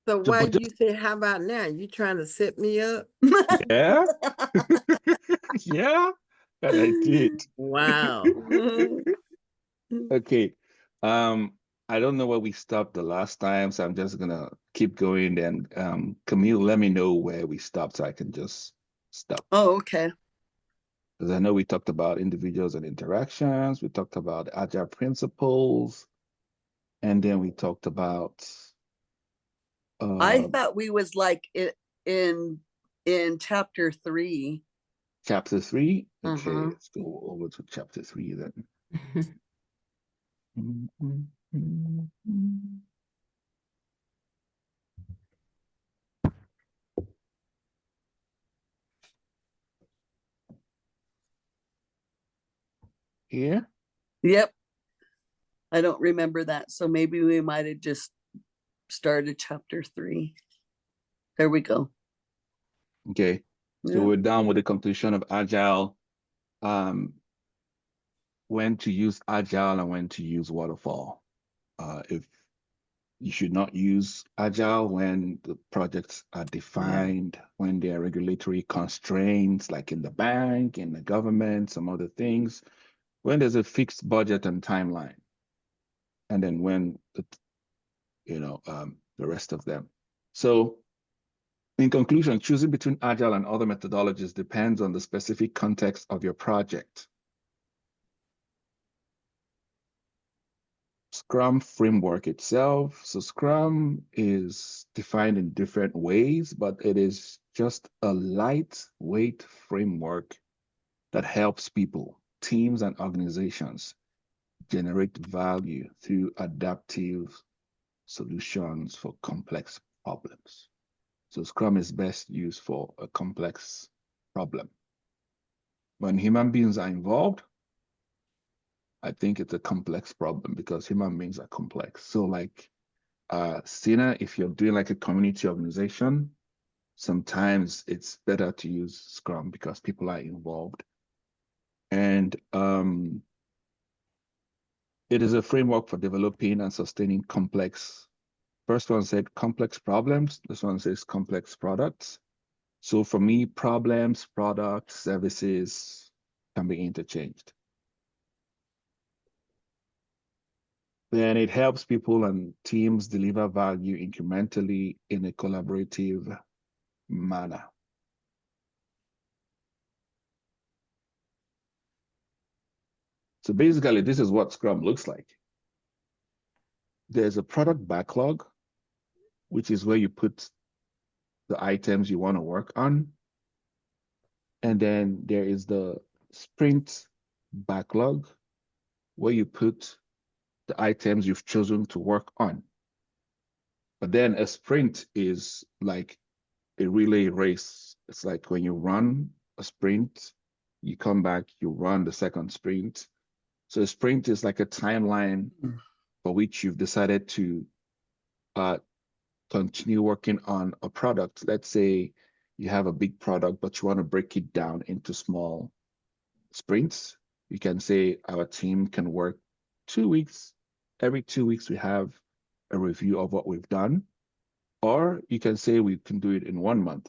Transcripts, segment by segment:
So So, why but you say, how about now? You trying to set me up? yeah, yeah, and I did. Wow. Okay. Um, I don't know where we stopped the last time, so I'm just gonna keep going. Then, Camille, let me know where we stopped so I can just stop. Oh, okay. Because I know we talked about individuals and interactions, we talked about agile principles, and then we talked about I uh, thought we was like it in chapter 3. chapter 3. Okay, Uh-huh. let's go over to chapter 3 then. Here. Yep. I don't remember that. So maybe we might have just started chapter 3. There we go. Okay. So Yeah. we're done with the completion of agile. Um, when to use agile and when to use waterfall. If you should not use agile when the projects are defined, when there are regulatory constraints, like in the bank, in the government, some other things, when there's a fixed budget and timeline, and then when the rest of them. So in conclusion, choosing between agile and other methodologies depends on the specific context of your project. Scrum framework itself. So Scrum is defined in different ways, but it is just a lightweight framework that helps people, teams, and organizations generate value through adaptive solutions for complex problems. So Scrum is best used for a complex problem. When human beings are involved, I think it's a complex problem because human beings are complex. So like Sina, if you're doing like a community organization, sometimes it's better to use Scrum because people are involved. And it is a framework for developing and sustaining complex. First one said complex problems. This one says complex products. So for me, problems, products, services can be interchanged. Then it helps people and teams deliver value incrementally in a collaborative manner. So basically, this is what Scrum looks like. There's a product backlog, which is where you put the items you want to work on. And then there is the sprint backlog, where you put the items you've chosen to work on. But then a sprint is like a relay race. It's like when you run a sprint, you come back, you run the second sprint. So a sprint is like a timeline for which you've decided to continue working on a product. Let's say you have a big product, but you want to break it down into small sprints. You can say our team can work 2 weeks. Every 2 weeks, we have a review of what we've done. Or you can say we can do it in 1 month.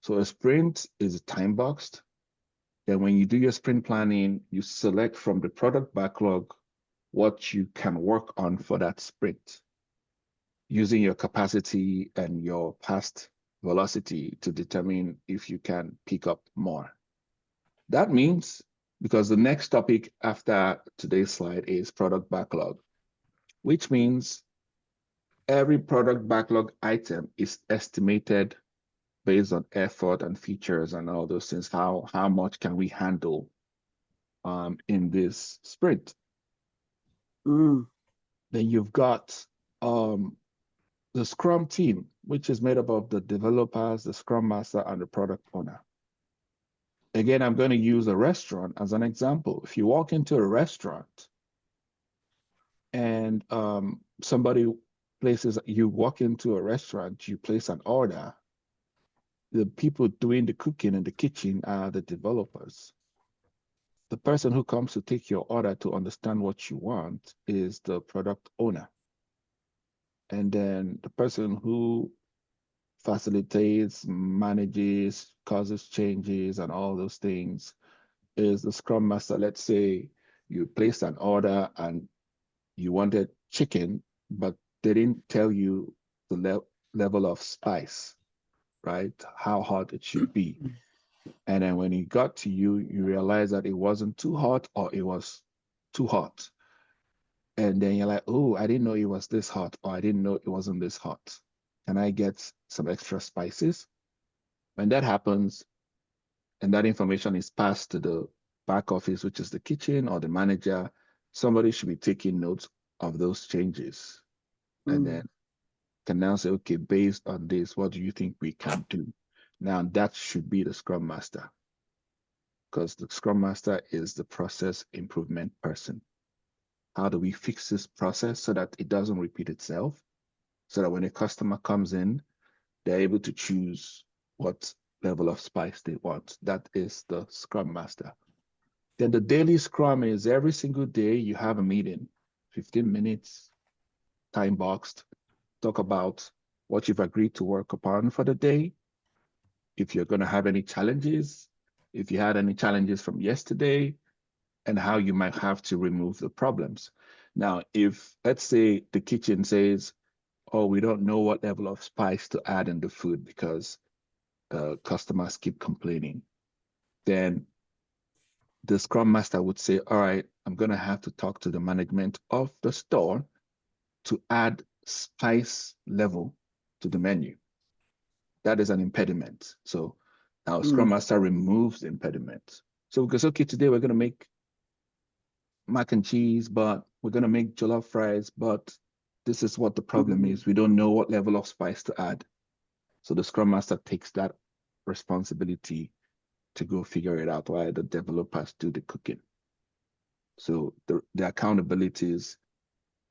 So a sprint is time boxed. Then when you do your sprint planning, you select from the product backlog what you can work on for that sprint, using your capacity and your past velocity to determine if you can pick up more. That means, because the next topic after today's slide is product backlog, which means every product backlog item is estimated based on effort and features and all those things. How much can we handle in this sprint? Mm. Then you've got the Scrum team, which is made up of the developers, the Scrum Master, and the product owner. Again, I'm going to use a restaurant as an example. If you walk into a restaurant and you walk into a restaurant, you place an order, the people doing the cooking in the kitchen are the developers. The person who comes to take your order to understand what you want is the product owner. And then the person who facilitates, manages, causes changes, and all those things is the Scrum Master. Let's say you placed an order and you wanted chicken, but they didn't tell you the level of spice, right? How hot it should be. And then when it got to you, you realize that it wasn't too hot or it was too hot. And then you're like, oh, I didn't know it was this hot, or I didn't know it wasn't this hot. Can I get some extra spices? When that happens, and that information is passed to the back office, which is the kitchen or the manager, somebody should be taking notes of those changes. And then can now say, okay, based on this, what do you think we can do? Now that should be the Scrum Master, because the Scrum Master is the process improvement person. How do we fix this process so that it doesn't repeat itself? So that when a customer comes in, they're able to choose what level of spice they want. That is the Scrum Master. Then the daily Scrum is every single day you have a meeting, 15 minutes, time boxed, talk about what you've agreed to work upon for the day. If you're going to have any challenges, if you had any challenges from yesterday, and how you might have to remove the problems. Now, if let's say the kitchen says, oh, we don't know what level of spice to add in the food because customers keep complaining, then the Scrum Master would say, all right, I'm going to have to talk to the management of the store to add spice level to the menu. That is an impediment. So now Scrum Master removes the impediment. So because, okay, today we're going to make mac and cheese, but we're going to make jollof fries, but this is what the problem is. We don't know what level of spice to add. So the Scrum Master takes that responsibility to go figure it out while the developers do the cooking. So the accountabilities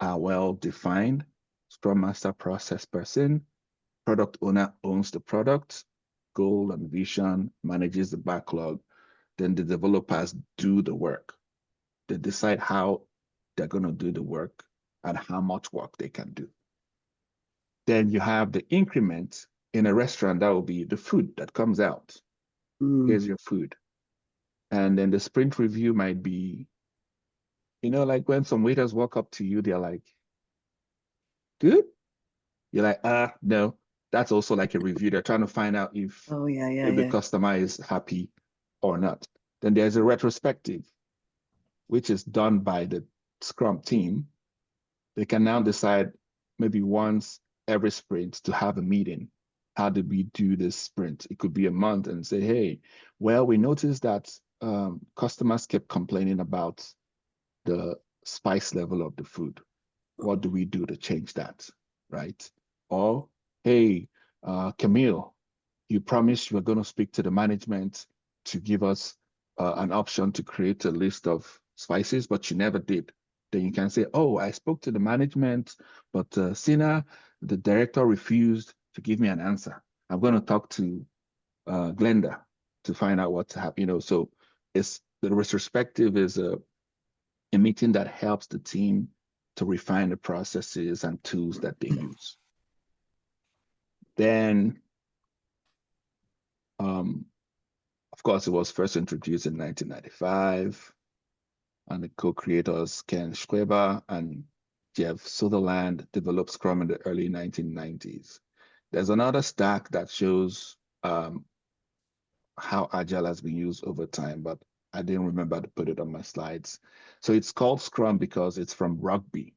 are well defined. Scrum Master, process person, product owner owns the product, goal and vision, manages the backlog. Then the developers do the work. They decide how they're going to do the work and how much work they can do. Then you have the increment in a restaurant. That will be the food that comes out. Here's your food. And then the sprint review might be, you know, like when some waiters walk up to you, they're like, good? You're like, no. That's also like a review. They're trying to find out if the customer is happy or not. Then there's a retrospective, which is done by the Scrum team. They can now decide maybe once every sprint to have a meeting. How did we do this sprint? It could be a month and say, hey, well, we noticed that customers kept complaining about the spice level of the food. What do we do to change that, right? Or, hey, Camille, you promised you were going to speak to the management to give us an option to create a list of spices, but you never did. Then you can say, oh, I spoke to the management, but Sina, the director, refused to give me an answer. I'm going to talk to Glenda to find out what's happening. You know, so it's the retrospective is a meeting that helps the team to refine the processes and tools that they use. Then, of course, it was first introduced in 1995, and the co-creators Ken Schreiber and Jeff Sutherland developed Scrum in the early 1990s. There's another stack that shows how Agile has been used over time, but I didn't remember to put it on my slides. So it's called Scrum because it's from rugby.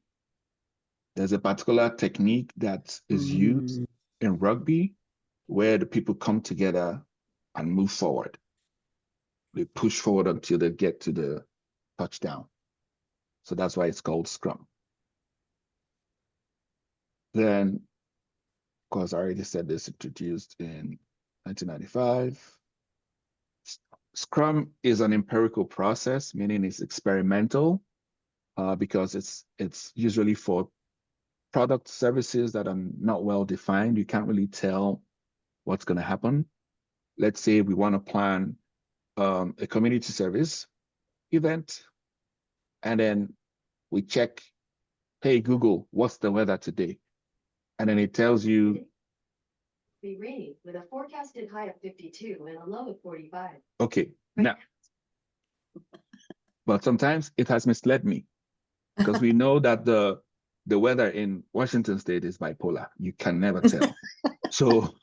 There's a particular technique that is used in rugby where the people come together and move forward. They push forward until they get to the touchdown. So that's why it's called Scrum. Then, of course, I already said this, introduced in 1995. Scrum is an empirical process, meaning it's experimental because it's usually for product services that are not well defined. You can't really tell what's going to happen. Let's say we want to plan a community service event, and then we check, hey, Google, what's the weather today? And then it tells you Be rainy with a forecasted high of 52 and a low of 45. Okay, now, but sometimes it has misled me because we know that the weather in Washington State is bipolar. You can never tell. So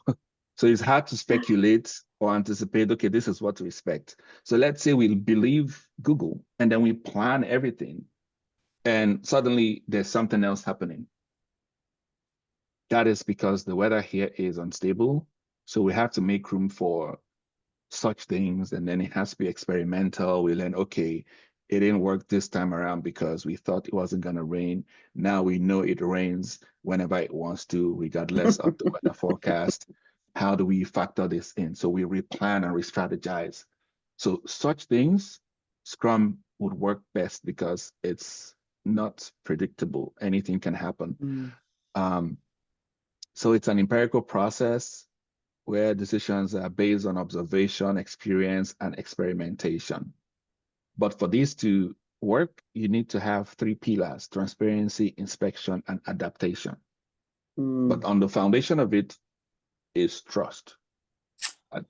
it's hard to speculate or anticipate, okay, this is what to expect. So let's say we believe Google and then we plan everything and suddenly there's something else happening. That is because the weather here is unstable. So we have to make room for such things. And then it has to be experimental. We learn, okay, it didn't work this time around because we thought it wasn't going to rain. Now we know it rains whenever it wants to, regardless of the weather forecast. How do we factor this in? So we replan and re-strategize. So such things, Scrum would work best because it's not predictable. Anything can happen. So it's an empirical process where decisions are based on observation, experience, and experimentation. But for these to work, you need to have 3 pillars: transparency, inspection, and adaptation. But on the foundation of it is trust. I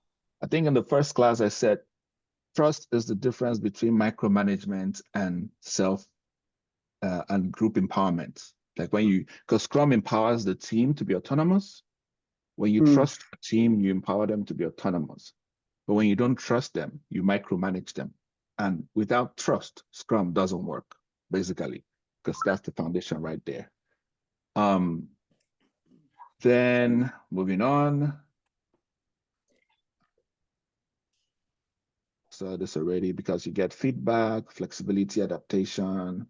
think in the first class I said, trust is the difference between micromanagement and and group empowerment. Like because Scrum empowers the team to be autonomous. When you trust a team, you empower them to be autonomous. But when you don't trust them, you micromanage them. And without trust, Scrum doesn't work, basically, because that's the foundation right there. Then moving on. So this already, because you get feedback, flexibility, adaptation.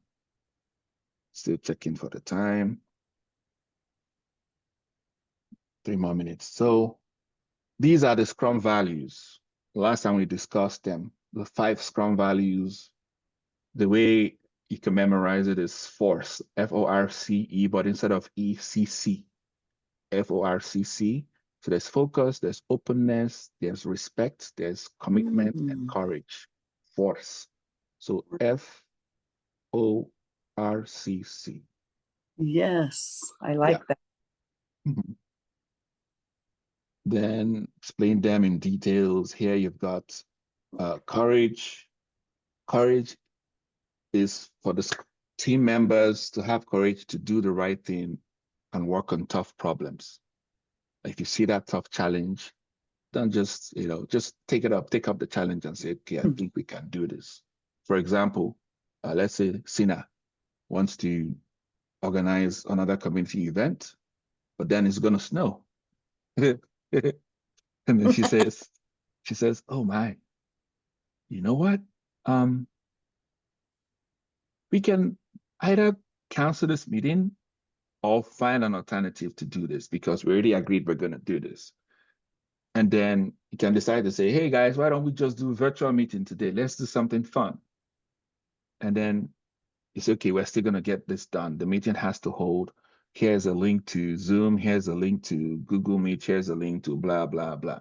Still checking for the time. 3 more minutes. So these are the Scrum values. Last time we discussed them, the 5 Scrum values. The way you can memorize it is force, F-O-R-C-E, but instead of E-C-C, F-O-R-C-C. So there's focus, there's openness, there's respect, there's commitment and courage, force. So F-O-R-C-C. Yes, I like that. Then explain them in details. Here you've got courage. Courage is for the team members to have courage to do the right thing and work on tough problems. If you see that tough challenge, don't just take up the challenge and say, okay, I think we can do this. For example, let's say Sina wants to organize another community event, but then it's gonna snow. And then she says, oh my, you know what? We can either cancel this meeting or find an alternative to do this because we already agreed we're going to do this. And then you can decide to say, hey guys, why don't we just do a virtual meeting today? Let's do something fun. And then it's okay, we're still going to get this done. The meeting has to hold. Here's a link to Zoom. Here's a link to Google Meet. Here's a link to blah, blah, blah.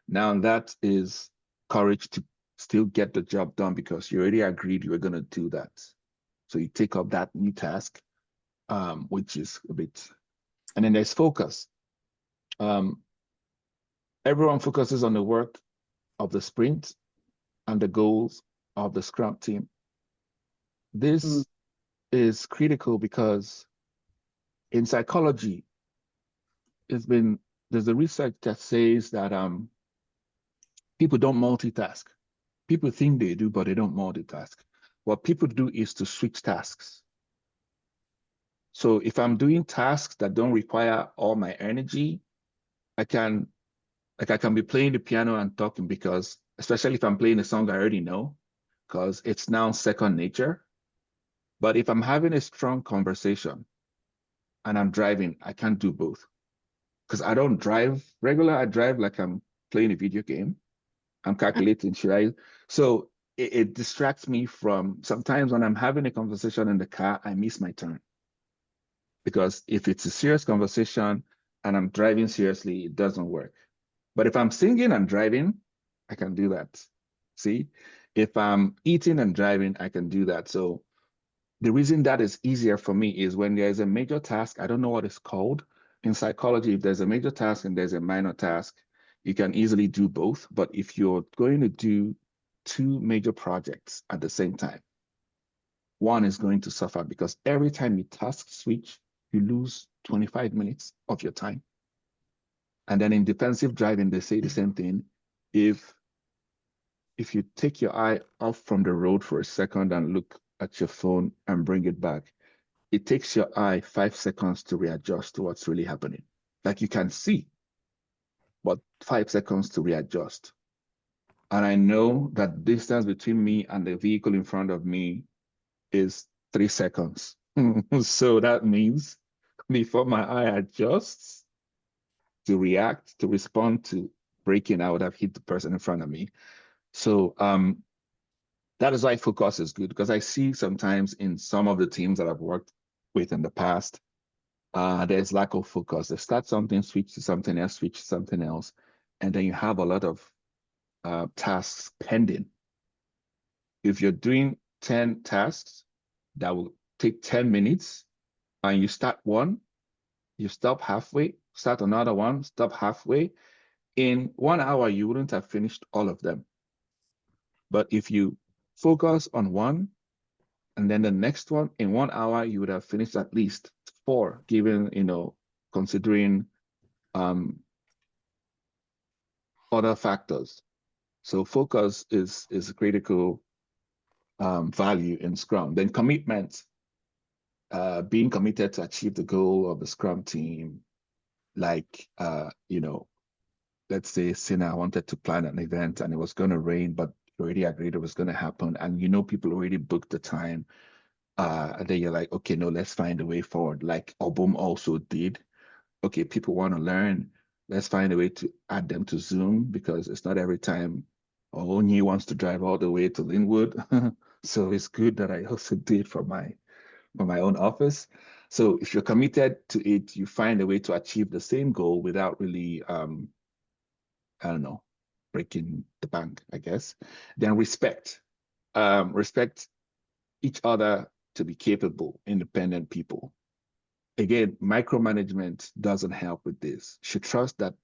Now that is courage to still get the job done because you already agreed you were going to do that. So you take up that new task, which is a bit, and then there's focus. Everyone focuses on the work of the sprint and the goals of the Scrum team. This is critical because in psychology, there's a research that says that people don't multitask. People think they do, but they don't multitask. What people do is to switch tasks. So if I'm doing tasks that don't require all my energy, I can be playing the piano and talking because, especially if I'm playing a song I already know, because it's now second nature. But if I'm having a strong conversation and I'm driving, I can't do both. Because I don't drive regular, I drive like I'm playing a video game. I'm calculating, so it distracts me from, sometimes when I'm having a conversation in the car, I miss my turn. Because if it's a serious conversation and I'm driving seriously, it doesn't work. But if I'm singing and driving, I can do that. See, if I'm eating and driving, I can do that. So the reason that is easier for me is when there's a major task, I don't know what it's called, in psychology, if there's a major task and there's a minor task, you can easily do both. But if you're going to do two major projects at the same time, one is going to suffer because every time you task switch, you lose 25 minutes of your time. And then in defensive driving, they say the same thing. If you take your eye off from the road for a second and look at your phone and bring it back, it takes your eye 5 seconds to readjust to what's really happening. Like you can see, but 5 seconds to readjust. And I know that distance between me and the vehicle in front of me is 3 seconds. So that means before my eye adjusts to react, to respond to braking, I would have hit the person in front of me. So that is why focus is good, because I see sometimes in some of the teams that I've worked with in the past, there's lack of focus. They start something, switch to something else, switch to something else, and then you have a lot of tasks pending. If you're doing 10 tasks that will take 10 minutes, and you start one, you stop halfway, start another one, stop halfway, in 1 hour, you wouldn't have finished all of them. But if you focus on one, and then the next one, in 1 hour, you would have finished at least 4, given, considering other factors. So focus is a critical value in Scrum. Then commitment, being committed to achieve the goal of the Scrum team. Like, let's say Sina wanted to plan an event and it was going to rain, but already agreed it was going to happen. And people already booked the time. And then you're like, okay, no, let's find a way forward. Like Obum also did. Okay, people want to learn. Let's find a way to add them to Zoom, because it's not every time Onyi wants to drive all the way to Linwood. So it's good that I also did for my own office. So if you're committed to it, you find a way to achieve the same goal without really, I don't know, breaking the bank, I guess. Then respect. Respect each other to be capable, independent people. Again, micromanagement doesn't help with this. You should trust that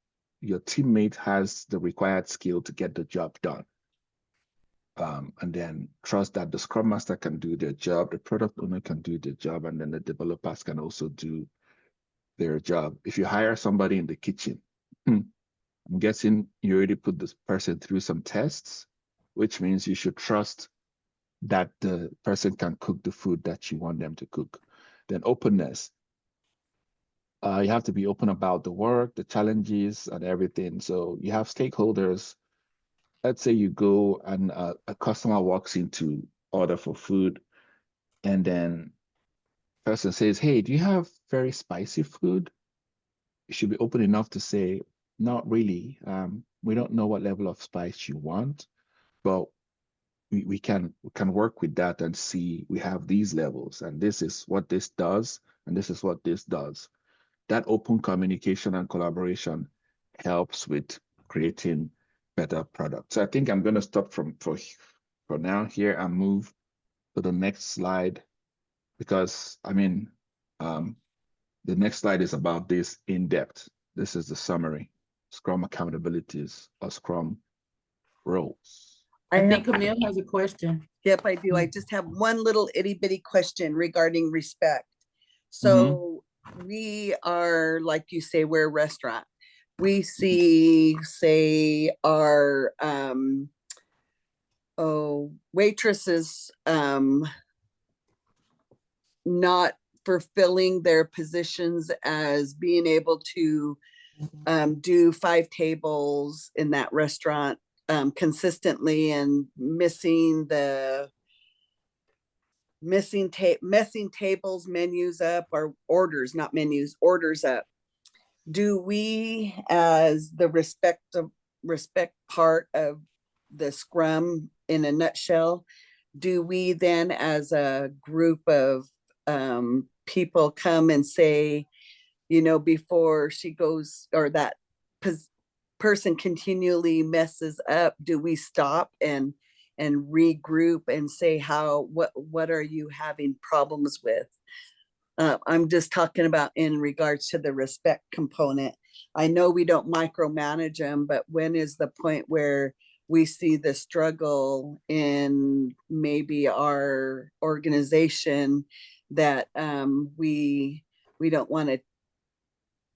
your teammate has the required skill to get the job done. And then trust that the Scrum Master can do their job, the product owner can do their job, and then the developers can also do their job. If you hire somebody in the kitchen, I'm guessing you already put this person through some tests, which means you should trust that the person can cook the food that you want them to cook. Then openness. You have to be open about the work, the challenges, and everything. So you have stakeholders. Let's say you go and a customer walks in to order for food, and then person says, hey, do you have very spicy food? You should be open enough to say, not really. We don't know what level of spice you want, but we can work with that and see we have these levels, and this is what this does, and this is what this does. That open communication and collaboration helps with creating better products. So I think I'm going to stop for now here and move to the next slide, because the next slide is about this in depth. This is the summary: Scrum accountabilities or Scrum roles. I think Camille has a question. Yep, I do. I just have one little itty bitty question regarding respect. So we are, like you say, we're a restaurant. We see, say, our waitresses not fulfilling their positions as being able to do 5 tables in that restaurant consistently, and messing tables, menus up, or orders, not menus, orders up. Do we, as the respect part of the Scrum in a nutshell, do we then as a group of people come and say, before she goes, or that person continually messes up, do we stop and regroup and say, what are you having problems with? I'm just talking about in regards to the respect component. I know we don't micromanage them, but when is the point where we see the struggle in maybe our organization that we don't want to,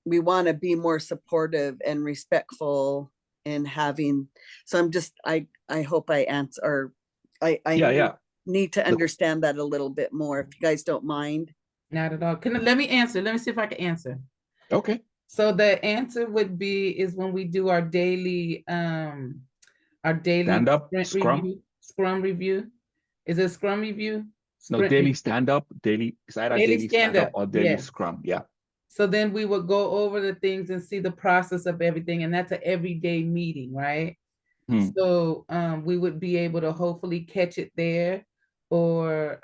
we want to be more supportive and respectful in having, so I'm just, I hope I answer, or I Yeah. need to The- understand that a little bit more, if you guys don't mind. Not at all. Let me answer. Let me see if I can answer. Okay. So the answer would be is when we do our daily Stand up, sprint Scrum. review, Scrum review. Is it Scrum review? No, Sprint daily review. stand up, daily, it's either Daily daily stand up stand-up, or daily yes. Scrum. Yeah. So then we would go over the things and see the process of everything, and that's an everyday meeting, right? So we would be able to hopefully catch it there, or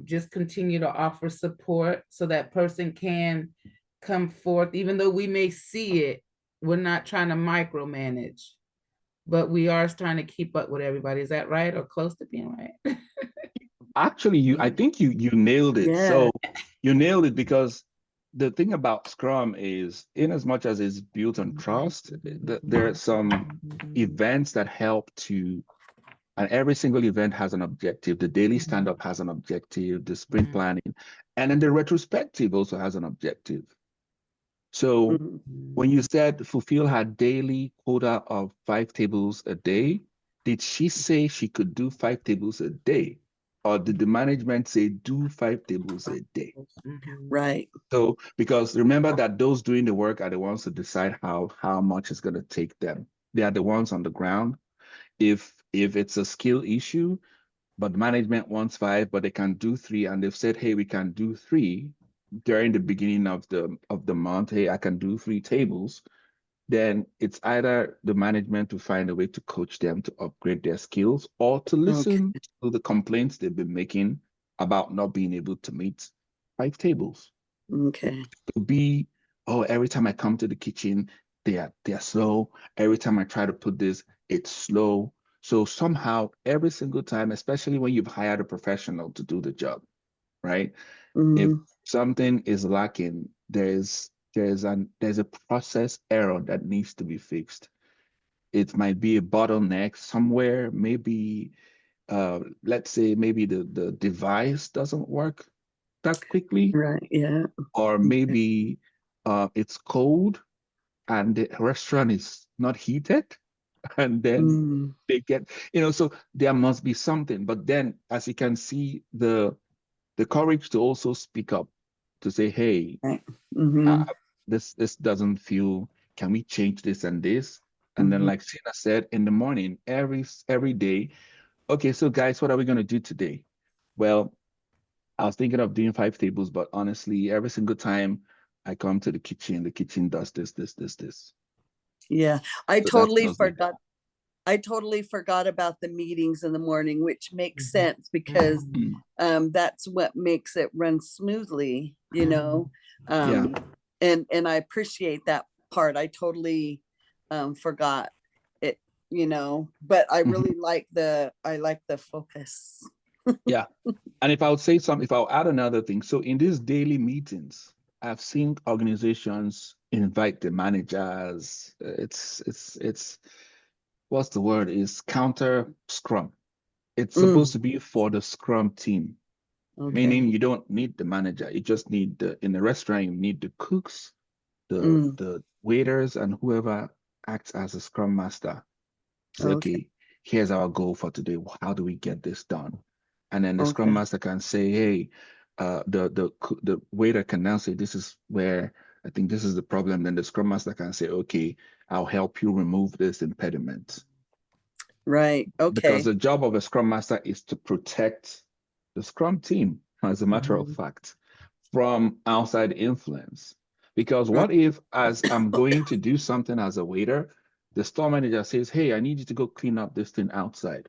just continue to offer support so that person can come forth, even though we may see it, we're not trying to micromanage, but we are trying to keep up with everybody. Is that right, or close to being right? Actually, I think you nailed it. Yeah. So you nailed it, because the thing about Scrum is, in as much as it's built on trust, there are some events that help to, and every single event has an objective. The daily stand-up has an objective, the sprint planning, and then the retrospective also has an objective. So Mhm. when you said fulfill her daily quota of 5 tables a day, did she say she could do 5 tables a day? Or did the management say do 5 tables a day? Right. So, because remember that those doing the work are the ones to decide how much it's going to take them. They are the ones on the ground. If it's a skill issue, but management wants 5, but they can do 3, and they've said, hey, we can do 3 during the beginning of the month. Hey, I can do 3 tables. Then it's either the management to find a way to coach them to upgrade their skills, or to listen to the complaints they've been making about not being able to meet 5 tables. Okay. To be, oh, every time I come to the kitchen, they're slow. Every time I try to put this, it's slow. So somehow every single time, especially when you've hired a professional to do the job, right? If Mhm. something is lacking, there's a process error that needs to be fixed. It might be a bottleneck somewhere, maybe let's say maybe the device doesn't work that quickly, Right. Yeah. or maybe it's cold and the restaurant is not heated, and then Mm. they get, so there must be something. But then, as you can see, the courage to also speak up, to say, hey, Right. Mhm. this doesn't feel, can we change this and this? And then, Mhm. like Sina said, in the morning, every day, okay, so guys, what are we going to do today? Well, I was thinking of doing 5 tables, but honestly, every single time I come to the kitchen does this. Yeah. I So that totally tells me. forgot. I totally forgot about the meetings in the morning, which makes sense because that's what makes it run smoothly, you know. Yeah. And I appreciate that part. I totally forgot it, you know, but I really like the focus. Yeah. And if I'll add another thing. So in these daily meetings, I've seen organizations invite the managers. It's what's the word? Is counter Scrum. It's supposed to be for the Scrum team, Okay. meaning you don't need the manager. You just need in the restaurant, you need the cooks, the waiters, and whoever acts as a Scrum Master. Say, okay, here's our goal for today. How do we get this done? And then the Scrum Master can say, hey, the waiter can now say, this is where I think this is the problem. Then the Scrum Master can say, okay, I'll help you remove this impediment. Right. Because Okay. the job of a Scrum Master is to protect the Scrum team, as a matter of fact, from outside influence. Because what if, as I'm going to do something as a waiter, the store manager says, hey, I need you to go clean up this thing outside.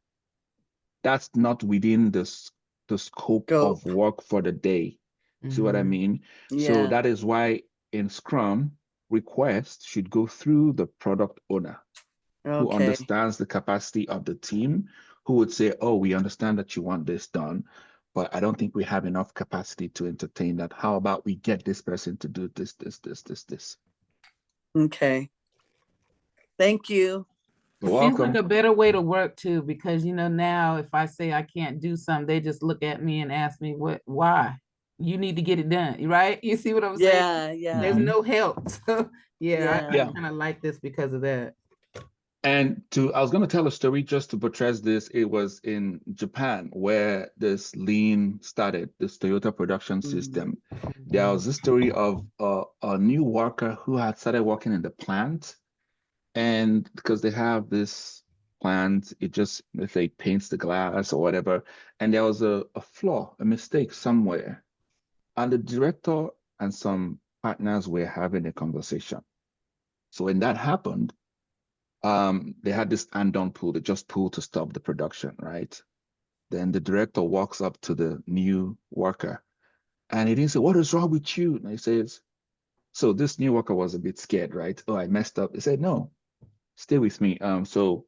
That's not within the scope of work for the day. See what I mean? So Yeah. that is why in Scrum, requests should go through the product owner, who Okay. understands the capacity of the team, who would say, oh, we understand that you want this done, but I don't think we have enough capacity to entertain that. How about we get this person to do this, this, this, this, this? Okay. Thank you. You're It seems like welcome. a better way to work too, because now if I say I can't do something, they just look at me and ask me why? You need to get it done, right? You see what I'm saying? Yeah, yeah. There's Mhm. no help. So yeah, I Yeah. kind of like this because of that. And I was going to tell a story just to buttress this. It was in Japan where this Lean started, this Toyota production system. There was this story of a new worker who had started working in the plant. And because they have this plant, it just, if they paints the glass or whatever, and there was a flaw, a mistake somewhere. And the director and some partners were having a conversation. So when that happened, they had this hand-on pull. They just pulled to stop the production, right? Then the director walks up to the new worker and he didn't say, "What is wrong with you?" And he says, so this new worker was a bit scared, right? "Oh, I messed up." He said, "No, stay with me." So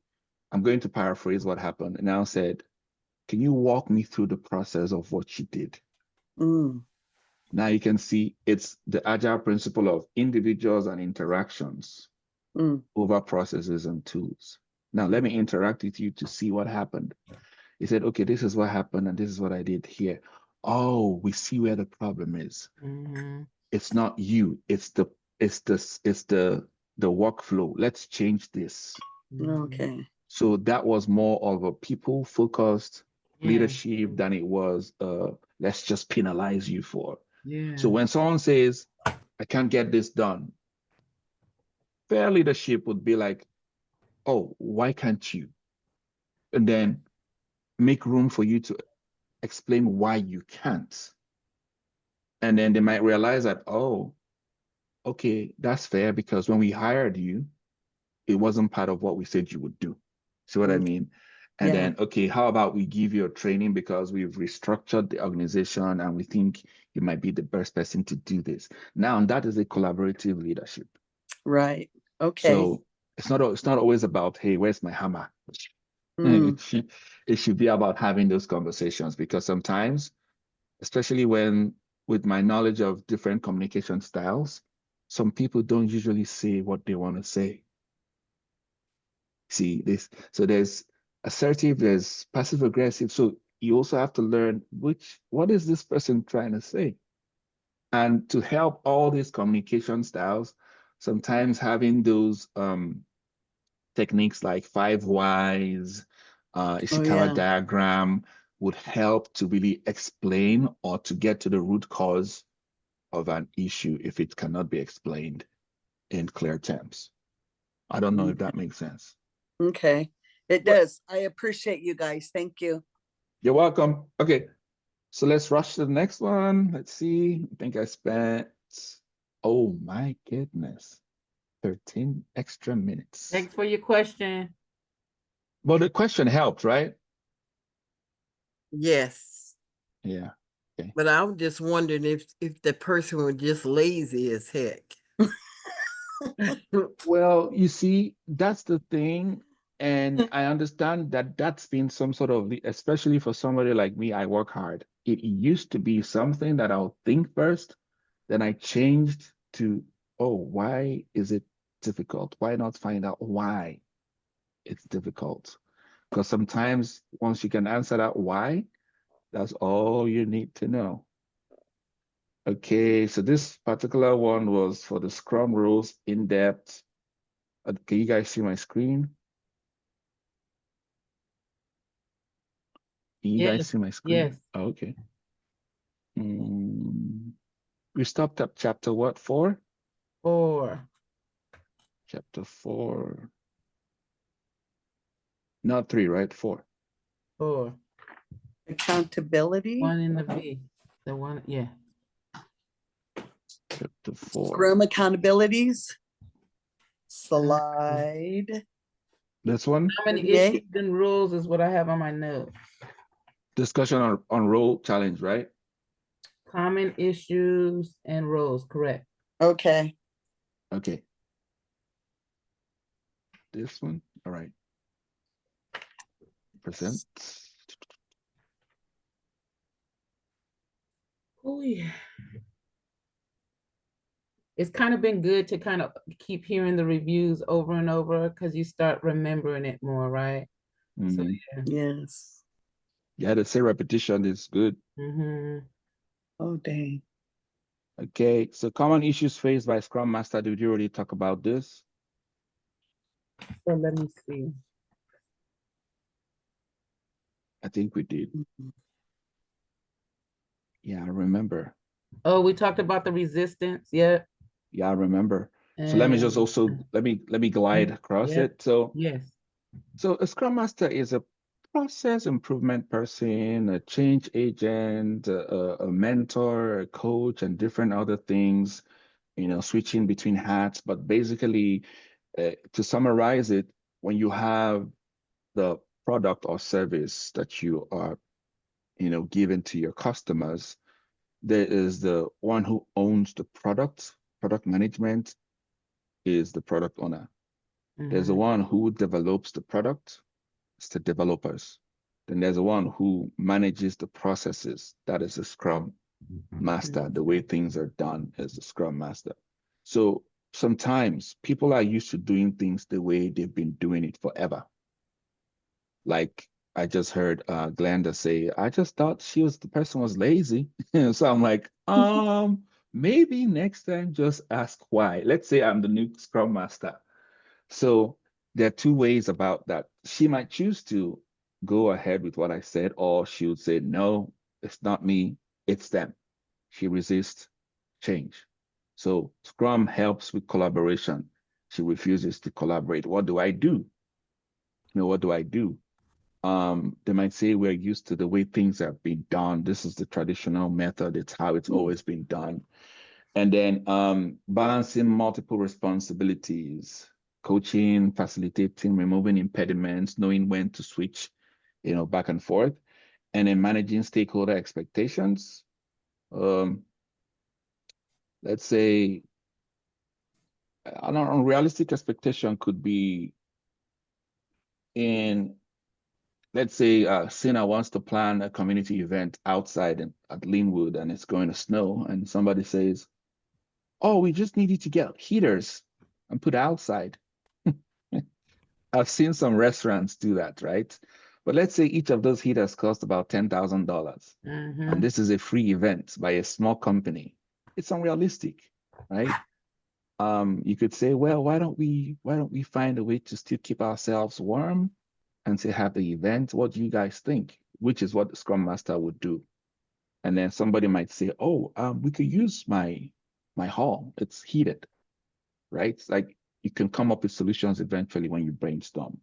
I'm going to paraphrase what happened. And now said, "Can you walk me through the process of what you did?" Mm, Now you can see it's the agile principle of individuals and interactions mm, over processes and tools. Now let me interact with you to see what happened. He said, "Okay, this is what happened and this is what I did here." Oh, we see where the problem is. Mhm. It's not you, it's the workflow. Let's change this. okay. So that was more of a people focused Yeah. leadership than it was let's just penalize you for. Yeah. So when someone says, "I can't get this done," fair leadership would be like, "Oh, why can't you?" And then make room for you to explain why you can't. And then they might realize that, oh, okay, that's fair because when we hired you, it wasn't part of what we said you would do. See what I Mm, mean? And yeah. then, okay, how about we give you a training because we've restructured the organization and we think you might be the best person to do this. Now, that is a collaborative leadership. Right. Okay. So it's not always about, "Hey, where's my hammer?" Mm, It should be about having those conversations because sometimes, especially when with my knowledge of different communication styles, some people don't usually say what they want to say. See this, so there's assertive, there's passive aggressive. So you also have to learn what is this person trying to say? And to help all these communication styles, sometimes having those techniques like 5 whys, Ishikawa yeah. diagram would help to really explain or to get to the root cause of an issue if it cannot be explained in clear terms. I don't know if that makes sense. Okay. It What? does. I appreciate you guys. Thank you. You're welcome. Okay, so let's rush to the next one. Let's see. I think I spent, oh my goodness, 13 extra minutes. Thanks for your question. Well, the question helped, right? Yes. Yeah. Okay. But I was just wondering if the person was just lazy as heck. Well, you see, that's the thing. And I understand that that's been some sort of, especially for somebody like me, I work hard. It used to be something that I'll think first, then I changed to, oh, why is it difficult? Why not find out why it's difficult? Because sometimes once you can answer that why, that's all you need to know. Okay, so this particular one was for the Scrum Rules in depth. Can you guys see my screen? Can you guys Yes. see my screen? Yes. Oh, okay. We stopped at chapter what, 4? 4. Chapter 4. Not 3, right? 4. 4. Accountability. 1 in the V. The one, yeah. Chapter 4. Scrum accountabilities. Slide. This one? How many 38. issues and rules is what I have on my note. Discussion on role challenge, right? Common issues and roles, correct. Okay. Okay. This one? All right. Present. Oh yeah. It's kind of been good to kind of keep hearing the reviews over and over because you start remembering it more, right? So Mhm. yeah. Yes. Yeah, they say repetition is good. Mm-hmm. Oh, dang. Okay, so common issues faced by Scrum Master. Did you already talk about this? So let me see. I think we did. Mhm. Yeah, I remember. Oh, we talked about the resistance. Yep. Yeah, I remember. So let me just And also let me glide across yep. it. So Yes. a Scrum Master is a process improvement person, a change agent, a mentor, a coach, and different other things, switching between hats. But basically, to summarize it, when you have the product or service that you are, giving to your customers, there is the one who owns the product. Product management is the product owner. There's the Mhm. one who develops the product. It's the developers. Then there's the one who manages the processes. That is the Scrum Master. The way things are done is the Scrum Master. So sometimes people are used to doing things the way they've been doing it forever. Like I just heard Glenda say, I just thought the person was lazy. So I'm like, maybe next time just ask why. Let's say I'm the new Scrum Master. So there are two ways about that. She might choose to go ahead with what I said, or she would say, no, it's not me, it's them. She resists change. So Scrum helps with collaboration. She refuses to collaborate. What do I do? What do I do? They might say we're used to the way things have been done. This is the traditional method. It's how it's always been done. And then balancing multiple responsibilities, coaching, facilitating, removing impediments, knowing when to switch, back and forth, and then managing stakeholder expectations. Um, let's say an unrealistic expectation could be in, let's say, Sina wants to plan a community event outside at Linwood and it's going to snow, and somebody says, oh, we just needed to get heaters and put outside. I've seen some restaurants do that, right? But let's say each of those heaters cost about $10,000, and this is a free event by a small company. It's unrealistic, right? You could say, well, why don't we find a way to still keep ourselves warm and to have the event? What do you guys think? Which is what the Scrum Master would do. And then somebody might say, oh, we could use my hall. It's heated, right? Like you can come up with solutions eventually when you brainstorm.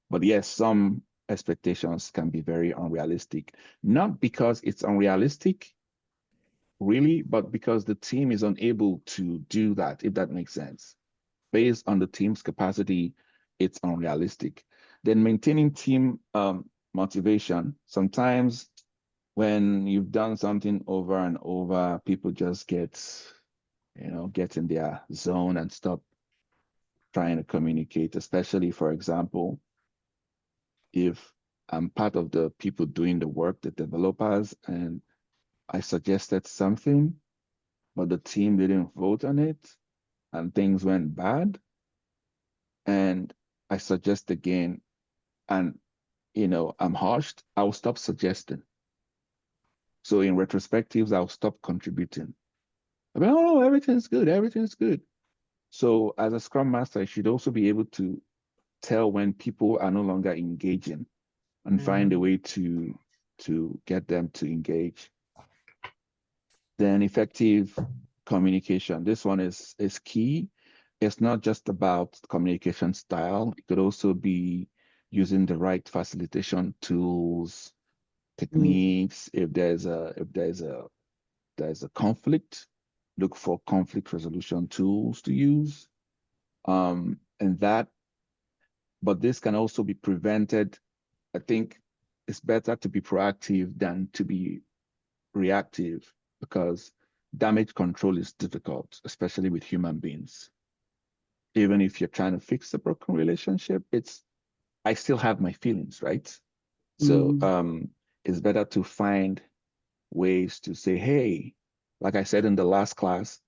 But yes, some expectations can be very unrealistic, not because it's unrealistic, really, but because the team is unable to do that, if that makes sense. Based on the team's capacity, it's unrealistic. Then maintaining team motivation. Sometimes when you've done something over and over, people just get in their zone and stop trying to communicate, especially, for example, if I'm part of the people doing the work, the developers, and I suggested something, but the team didn't vote on it and things went bad, and I suggest again, and I'm hushed, I'll stop suggesting. So in retrospectives, I'll stop contributing. I mean, oh, everything's good, everything's good. So as a Scrum Master, I should also be able to tell when people are no longer engaging and find a way to get them to engage. Then effective communication. This one is key. It's not just about communication style. It could also be using the right facilitation tools, techniques. If there's a conflict, look for conflict resolution tools to use. And that, but this can also be prevented. I think it's better to be proactive than to be reactive, because damage control is difficult, especially with human beings. Even if you're trying to fix a broken relationship, I still have my feelings, right? So Mhm. it's better to find ways to say, hey, like I said in the last class,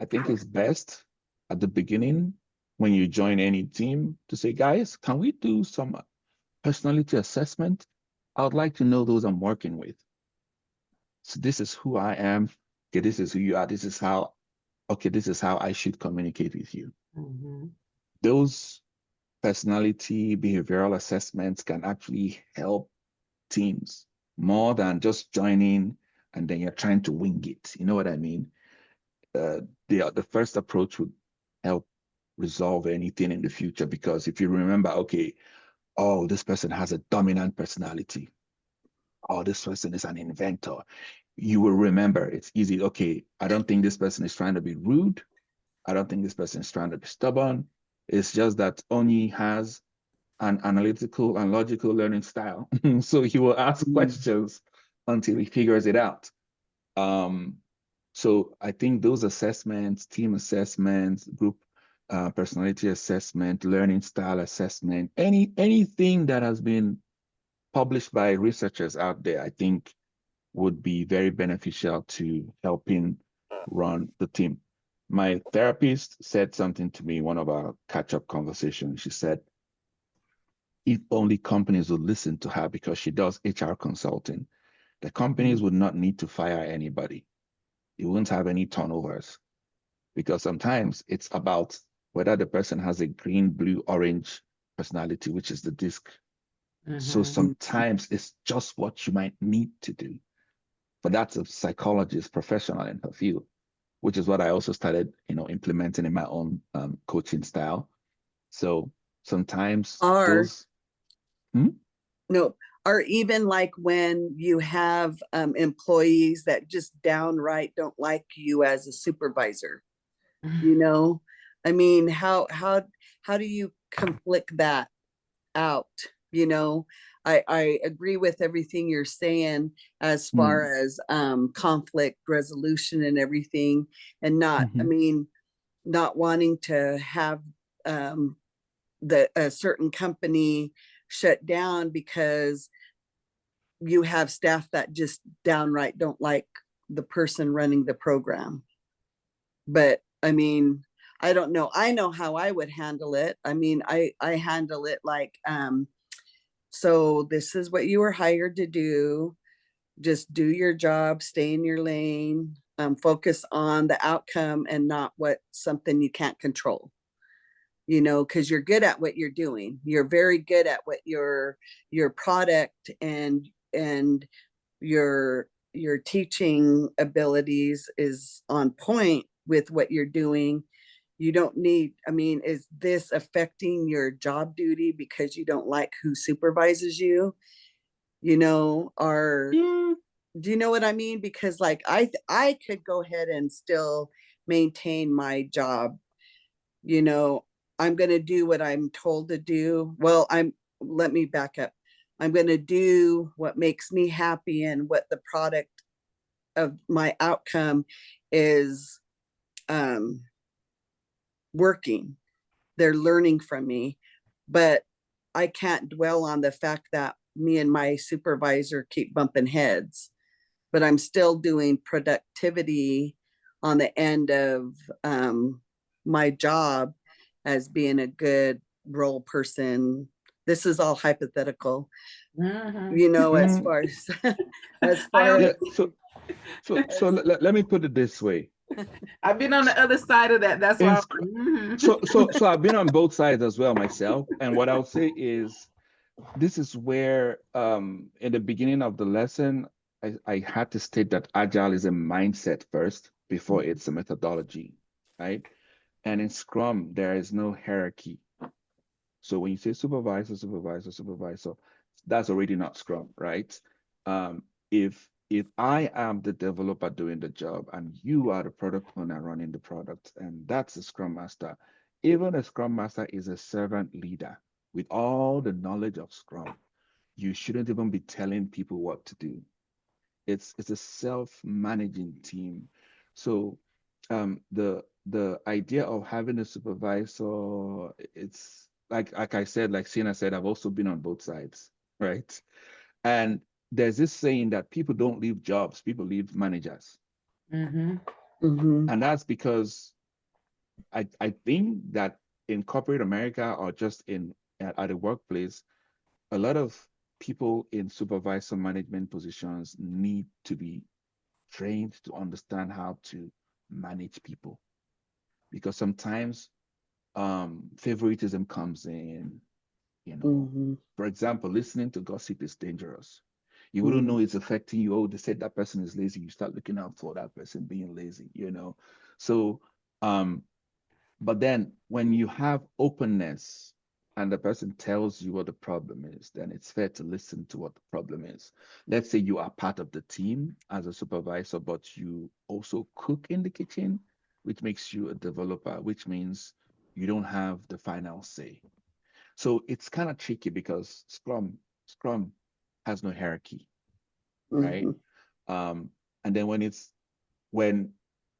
I think it's best at the beginning when you join any team to say, guys, can we do some personality assessment? I would like to know those I'm working with. So this is who I am. Okay, this is who you are. This is how I should communicate with you. Mhm. Those personality behavioral assessments can actually help teams more than just joining and then you're trying to wing it. You know what I mean? The first approach would help resolve anything in the future, because if you remember, okay, oh, this person has a dominant personality. Oh, this person is an inventor. You will remember it's easy. Okay, I don't think this person is trying to be rude. I don't think this person is trying to be stubborn. It's just that Oni has an analytical and logical learning style. So he will ask questions until he figures it out. So I think those assessments, team assessments, group personality assessment, learning style assessment, anything that has been published by researchers out there, I think would be very beneficial to helping run the team. My therapist said something to me in one of our catch-up conversations. She said, if only companies would listen to her, because she does HR consulting, the companies would not need to fire anybody. You won't have any turnovers, because sometimes it's about whether the person has a green, blue, orange personality, which is the disc. So Mhm. sometimes it's just what you might need to do. But that's a psychologist professional in her field, which is what I also started, implementing in my own coaching style. So sometimes Or those, no, or even like when you have employees that just downright don't like you as a supervisor, you know? I mean, how do you conflict that out? You know, I agree with everything you're saying as far as conflict resolution and everything, and not, I Mhm. mean, not wanting to have a certain company shut down because you have staff that just downright don't like the person running the program. But I mean, I don't know. I know how I would handle it. I mean, I handle it like, so this is what you were hired to do. Just do your job, stay in your lane, focus on the outcome and not what something you can't control. You know, because you're good at what you're doing. You're very good at what your product and your teaching abilities is on point with what you're doing. You don't need, I mean, is this affecting your job duty because you don't like who supervises you? You know, or Mm, do you know what I mean? Because like I could go ahead and still maintain my job. You know, I'm going to do what I'm told to do. Well, let me back up. I'm going to do what makes me happy and what the product of my outcome is um, working. They're learning from me, but I can't dwell on the fact that me and my supervisor keep bumping heads, but I'm still doing productivity on the end of my job as being a good role person. This is all hypothetical, Mhm. you know, as mm, far as as I far yeah. as So let me put it this way. I've been on the other side of that. That's In why. Sc- so I've been on both sides as well myself. And what I'll say is, this is where in the beginning of the lesson, I had to state that agile is a mindset first before it's a methodology, right? And in Scrum, there is no hierarchy. So when you say supervisor, supervisor, supervisor, that's already not Scrum, right? If I am the developer doing the job and you are the product owner running the product, and that's a Scrum Master, even a Scrum Master is a servant leader with all the knowledge of Scrum. You shouldn't even be telling people what to do. It's a self-managing team. So the idea of having a supervisor, it's like I said, like Sina said, I've also been on both sides, right? And there's this saying that people don't leave jobs, people leave managers. Mm-hmm. Mhm. And that's because I think that in corporate America or just at a workplace, a lot of people in supervisor management positions need to be trained to understand how to manage people, because sometimes favoritism comes in. Mhm. For example, listening to gossip is dangerous. You wouldn't Mhm. know it's affecting you. Oh, they said that person is lazy. You start looking out for that person being lazy, So, um, but then when you have openness and the person tells you what the problem is, then it's fair to listen to what the problem is. Let's say you are part of the team as a supervisor, but you also cook in the kitchen, which makes you a developer, which means you don't have the final say. So it's kind of tricky because Scrum has no hierarchy, right? Mhm. Um, and then when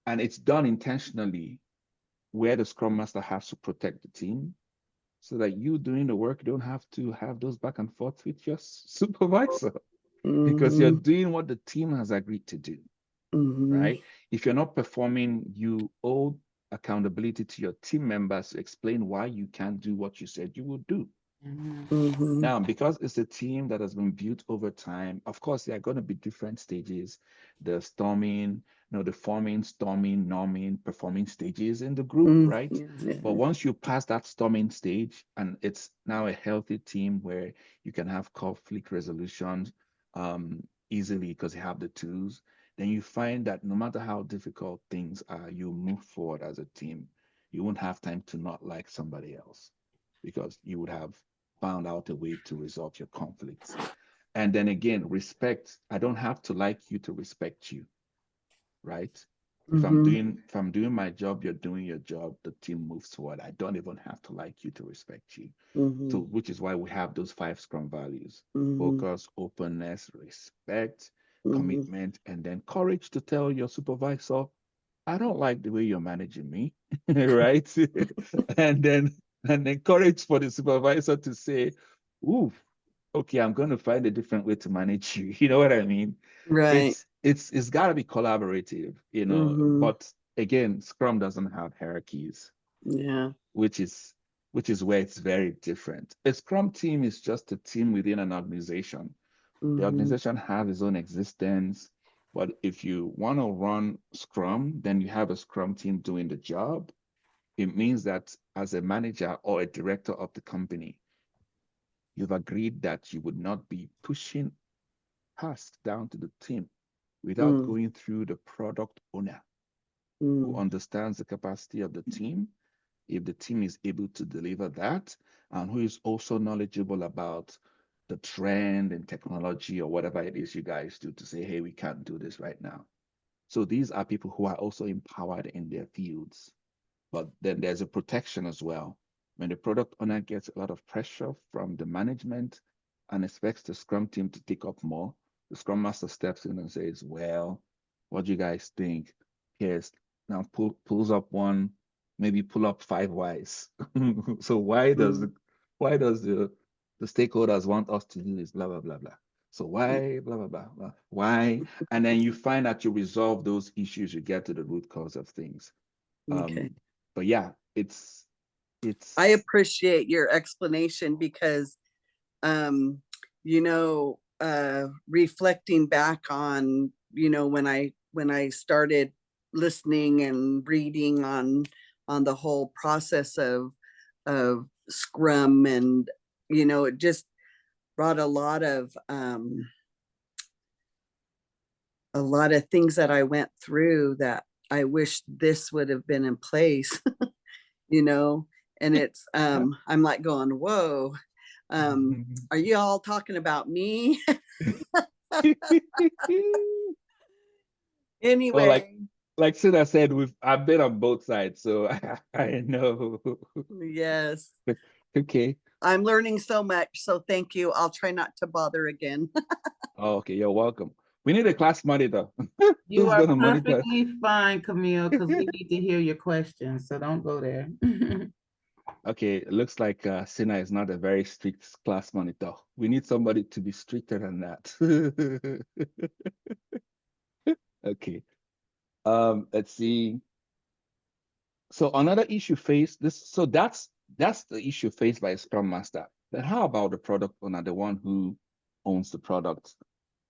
and it's done intentionally, where the Scrum Master has to protect the team so that you doing the work don't have to have those back and forth with your supervisor, because you're Mhm. doing what the team has agreed to do, Mhm. right? If you're not performing, you owe accountability to your team members to explain why you can't do what you said you would do. Mm-hmm. Mhm. Now, because it's a team that has been built over time, of course, there are going to be different stages. The storming, the forming, storming, norming, performing stages in the group, Mhm. right? Yeah. But once you pass that storming stage, and it's now a healthy team where you can have conflict resolution easily because you have the tools, then you find that no matter how difficult things are, you move forward as a team. You won't have time to not like somebody else because you would have found out a way to resolve your conflicts. And then again, respect. I don't have to like you to respect you, right? Mhm. If I'm doing my job, you're doing your job, the team moves forward. I don't even have to like you to respect you. So, Mhm. which is why we have those 5 Scrum values: Mhm. focus, openness, respect, Mhm. commitment, and then courage to tell your supervisor, I don't like the way you're managing me, right? and then courage for the supervisor to say, ooh, okay, I'm going to find a different way to manage you. You know what I mean? Right. It's got to be collaborative, Mhm. but again, Scrum doesn't have hierarchies, Yeah. which is where it's very different. A Scrum team is just a team within an organization. The Mhm. organization has its own existence, but if you want to run Scrum, then you have a Scrum team doing the job. It means that as a manager or a director of the company, you've agreed that you would not be pushing tasks down to the team without Mhm. going through the product owner who Mhm. understands the capacity of the team, if the team is able to deliver that, and who is also knowledgeable about the trend and technology or whatever it is you guys do to say, hey, we can't do this right now. So these are people who are also empowered in their fields. But then there's a protection as well. When the product owner gets a lot of pressure from the management and expects the Scrum team to take up more, the Scrum Master steps in and says, well, what do you guys think? Here's now pulls up one, maybe pull up 5 whys. So Mhm. why does the stakeholders want us to do this? Blah blah blah blah. So why blah blah blah blah? Why? And then you find that you resolve those issues, you get to the root cause of things. Okay. But yeah, I it's appreciate your explanation because um reflecting back on, when I started listening and reading on the whole process of Scrum, and it just brought a lot of things that I went through that I wish this would have been in place. you know and it's I'm like going, whoa, are you all talking about me? well, Anyway, like Sina said, I've been on both sides, so I know. yes, Okay. I'm learning so much, so thank you. I'll try not to bother again. Oh, okay, you're welcome. We need a class monitor. You Who's are gonna monitor? perfectly fine, Camille, because we need to hear your questions, so don't go there. Okay, it looks like Sina is not a very strict class monitor. We need somebody to be stricter than that. Okay. Let's see. So another issue faced this. So that's the issue faced by a Scrum Master. But how about the product owner, the one who owns the product,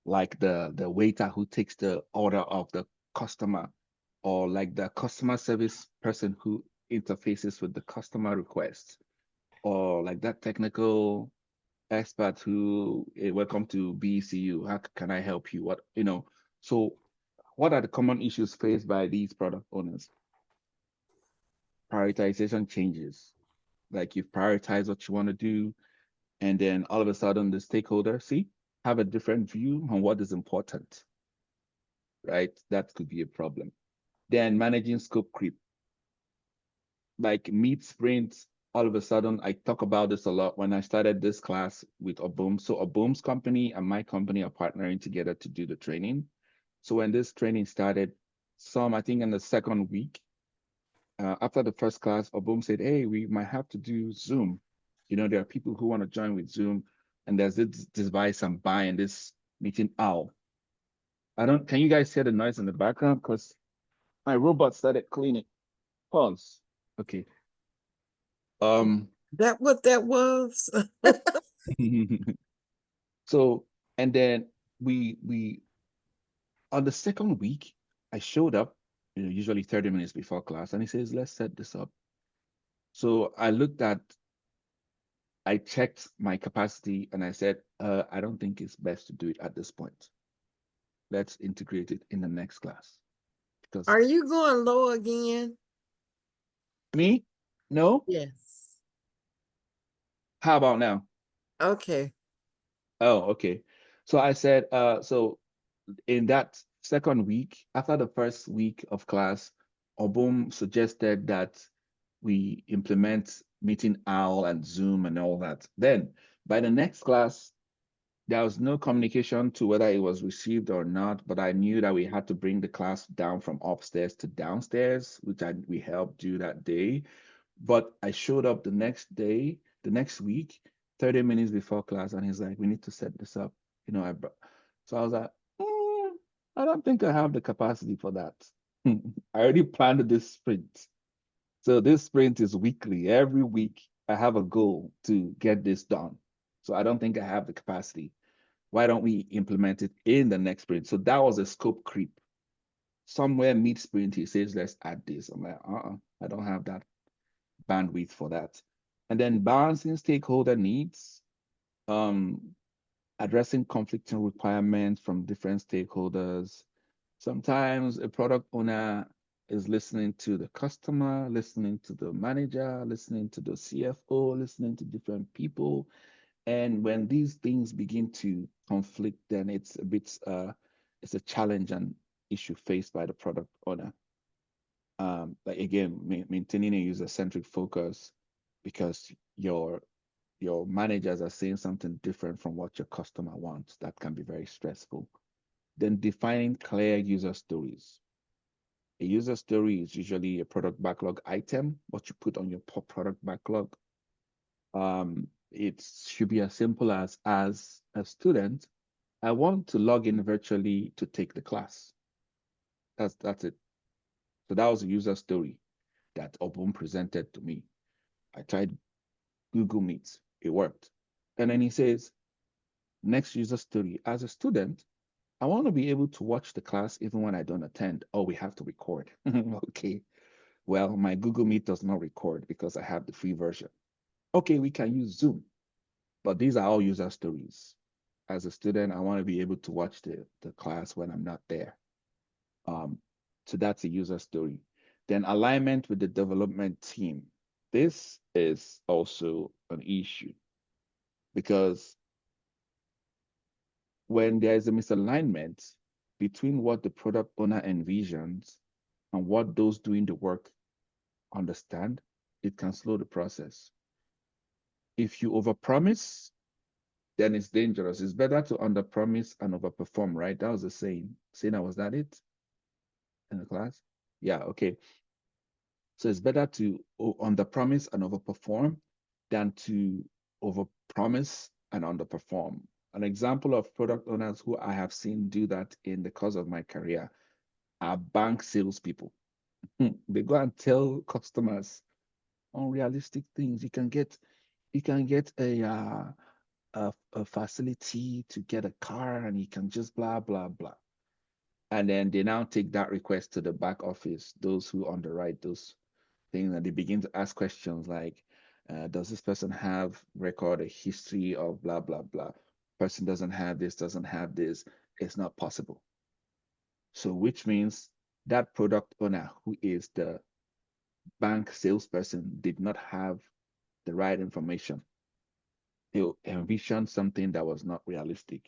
like the waiter who takes the order of the customer, or like the customer service person who interfaces with the customer request, or like that technical expert who, hey, welcome to BCU. How can I help you? What, so what are the common issues faced by these product owners? Prioritization changes. Like you prioritize what you want to do, and then all of a sudden the stakeholders have a different view on what is important, right? That could be a problem. Then managing scope creep. Like mid sprint, all of a sudden, I talk about this a lot when I started this class with Obum. So Obum's company and my company are partnering together to do the training. So when this training started, I think in the second week, after the first class, Obum said, hey, we might have to do Zoom. There are people who want to join with Zoom, and there's this device I'm buying, this meeting owl. Can you guys hear the noise in the background? Because my robot started cleaning. Pause. Okay. That what that was? So, and then we on the second week, I showed up, usually 30 minutes before class, and he says, let's set this up. So I checked my capacity and I said, I don't think it's best to do it at this point. Let's integrate it in the next class. Because Are you going low again? me? No? Yes. How about now? Okay. Oh, okay. So I said, so in that second week, after the first week of class, Obum suggested that we implement Meeting Owl and Zoom and all that. Then by the next class, there was no communication to whether it was received or not, but I knew that we had to bring the class down from upstairs to downstairs, which we helped do that day. But I showed up the next day, the next week, 30 minutes before class, and he's like, we need to set this up. So I was like, I don't think I have the capacity for that. I already planned this sprint. So this sprint is weekly. Every week, I have a goal to get this done. So I don't think I have the capacity. Why don't we implement it in the next sprint? So that was a scope creep. Somewhere mid sprint, he says, let's add this. I'm like, I don't have that bandwidth for that. And then balancing stakeholder needs, addressing conflicting requirements from different stakeholders. Sometimes a product owner is listening to the customer, listening to the manager, listening to the CFO, listening to different people. And when these things begin to conflict, then it's it's a challenge and issue faced by the product owner. Like again, maintaining a user-centric focus, because your managers are saying something different from what your customer wants. That can be very stressful. Then defining clear user stories. A user story is usually a product backlog item, what you put on your product backlog. It should be as simple as a student, I want to log in virtually to take the class. That's it. So that was a user story that Obum presented to me. I tried Google Meet, it worked. And then he says, next user story, as a student, I want to be able to watch the class even when I don't attend. Oh, we have to record. Okay. Well, my Google Meet does not record because I have the free version. Okay, we can use Zoom. But these are all user stories. As a student, I want to be able to watch the class when I'm not there. So that's a user story. Then alignment with the development team. This is also an issue because when there is a misalignment between what the product owner envisions and what those doing the work understand, it can slow the process. If you overpromise, then it's dangerous. It's better to underpromise and overperform, right? That was the saying. Saying, was that it in the class? Yeah, okay. So it's better to underpromise and overperform than to overpromise and underperform. An example of product owners who I have seen do that in the course of my career are bank salespeople. They go and tell customers unrealistic things. You can get a facility to get a car, and you can just blah blah blah. And then they now take that request to the back office, those who underwrite those things, and they begin to ask questions like, does this person have record a history of blah blah blah? Person doesn't have this, doesn't have this. It's not possible. So which means that product owner who is the bank salesperson did not have the right information. They envisioned something that was not realistic.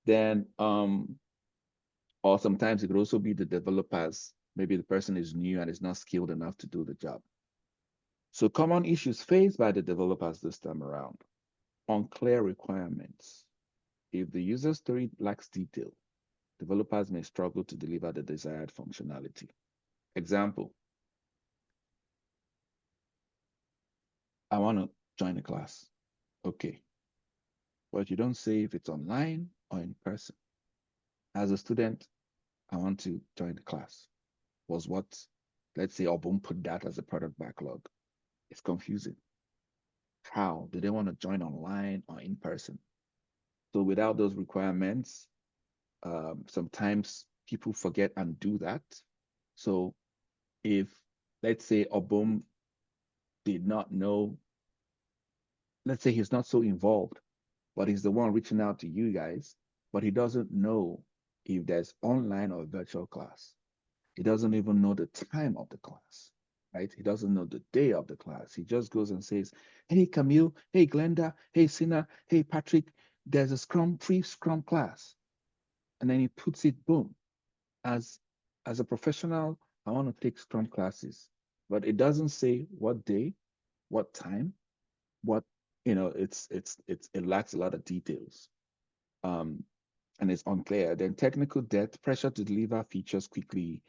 Then or sometimes it could also be the developers. Maybe the person is new and is not skilled enough to do the job. So common issues faced by the developers this time around: unclear requirements. If the user story lacks detail, developers may struggle to deliver the desired functionality. Example: I want to join a class. Okay, but you don't say if it's online or in person. As a student, I want to join the class. Was what, let's say, Obum put that as a product backlog. It's confusing. How? Do they want to join online or in person? So without those requirements, sometimes people forget and do that. So if, let's say, Obum did not know, let's say he's not so involved, but he's the one reaching out to you guys, but he doesn't know if there's online or virtual class. He doesn't even know the time of the class, right? He doesn't know the day of the class. He just goes and says, hey, Camille, hey, Glenda, hey, Sina, hey, Patrick, there's a free Scrum class. And then he puts it, boom, as a professional, I want to take Scrum classes. But it doesn't say what day, what time, what, it lacks a lot of details. And it's unclear. Then technical debt, pressure to deliver features quickly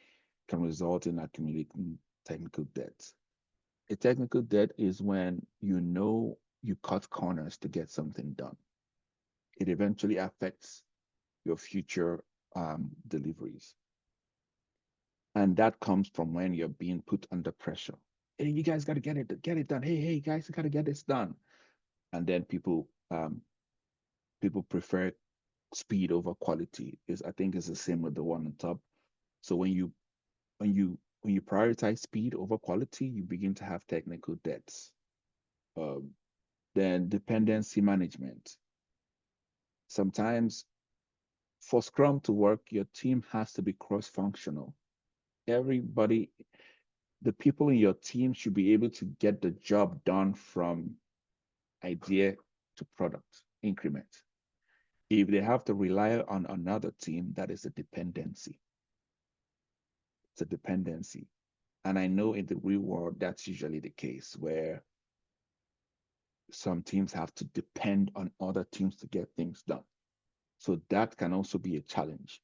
can result in accumulating technical debt. A technical debt is when you cut corners to get something done. It eventually affects your future deliveries. And that comes from when you're being put under pressure. Hey, you guys got to get it done. Hey, guys, you got to get this done. And then people prefer speed over quality. I think it's the same with the one on top. So when you prioritize speed over quality, you begin to have technical debts. Then dependency management. Sometimes for Scrum to work, your team has to be cross-functional. Everybody, the people in your team should be able to get the job done from idea to product increment. If they have to rely on another team, that is a dependency. It's a dependency. And I know in the real world, that's usually the case where some teams have to depend on other teams to get things done. So that can also be a challenge.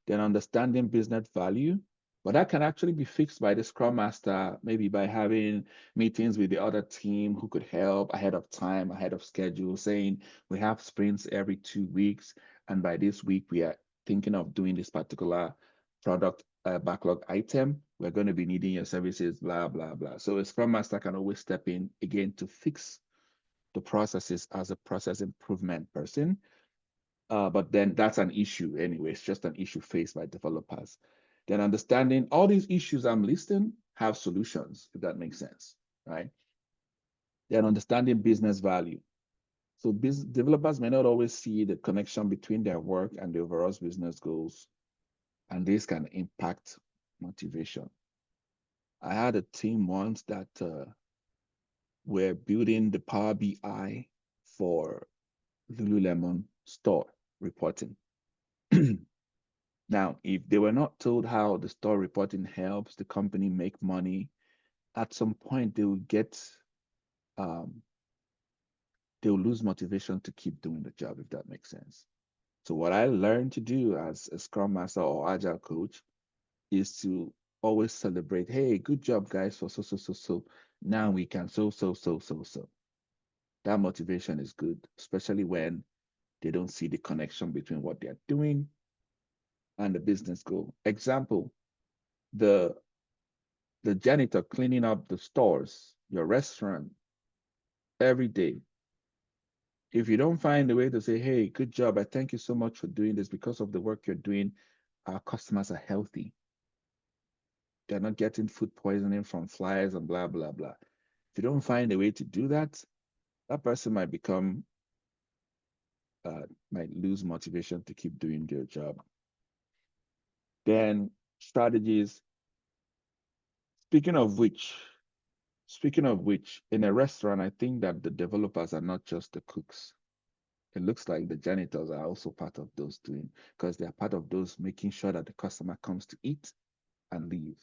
Then understanding business value, but that can actually be fixed by the Scrum Master, maybe by having meetings with the other team who could help ahead of time, ahead of schedule, saying we have sprints every 2 weeks, and by this week we are thinking of doing this particular product backlog item. We're going to be needing your services, blah, blah, blah. So a Scrum Master can always step in again to fix the processes as a process improvement person. But then that's an issue anyway. It's just an issue faced by developers. Then understanding all these issues I'm listing have solutions, if that makes sense, right? Then understanding business value. So developers may not always see the connection between their work and the overall business goals, and this can impact motivation. I had a team once that were building the Power BI for Lululemon store reporting. Now, if they were not told how the store reporting helps the company make money, at some point they will they'll lose motivation to keep doing the job, if that makes sense. So what I learned to do as a Scrum Master or Agile coach is to always celebrate, hey, good job, guys, for so. Now we can so. That motivation is good, especially when they don't see the connection between what they're doing and the business goal. Example, the janitor cleaning up the stores, your restaurant every day. If you don't find a way to say, hey, good job, I thank you so much for doing this, because of the work you're doing, our customers are healthy. They're not getting food poisoning from flies and blah, blah, blah. If you don't find a way to do that, that person might might lose motivation to keep doing their job. Then strategies. Speaking of which, in a restaurant, I think that the developers are not just the cooks. It looks like the janitors are also part of those doing, because they're part of those making sure that the customer comes to eat and leave.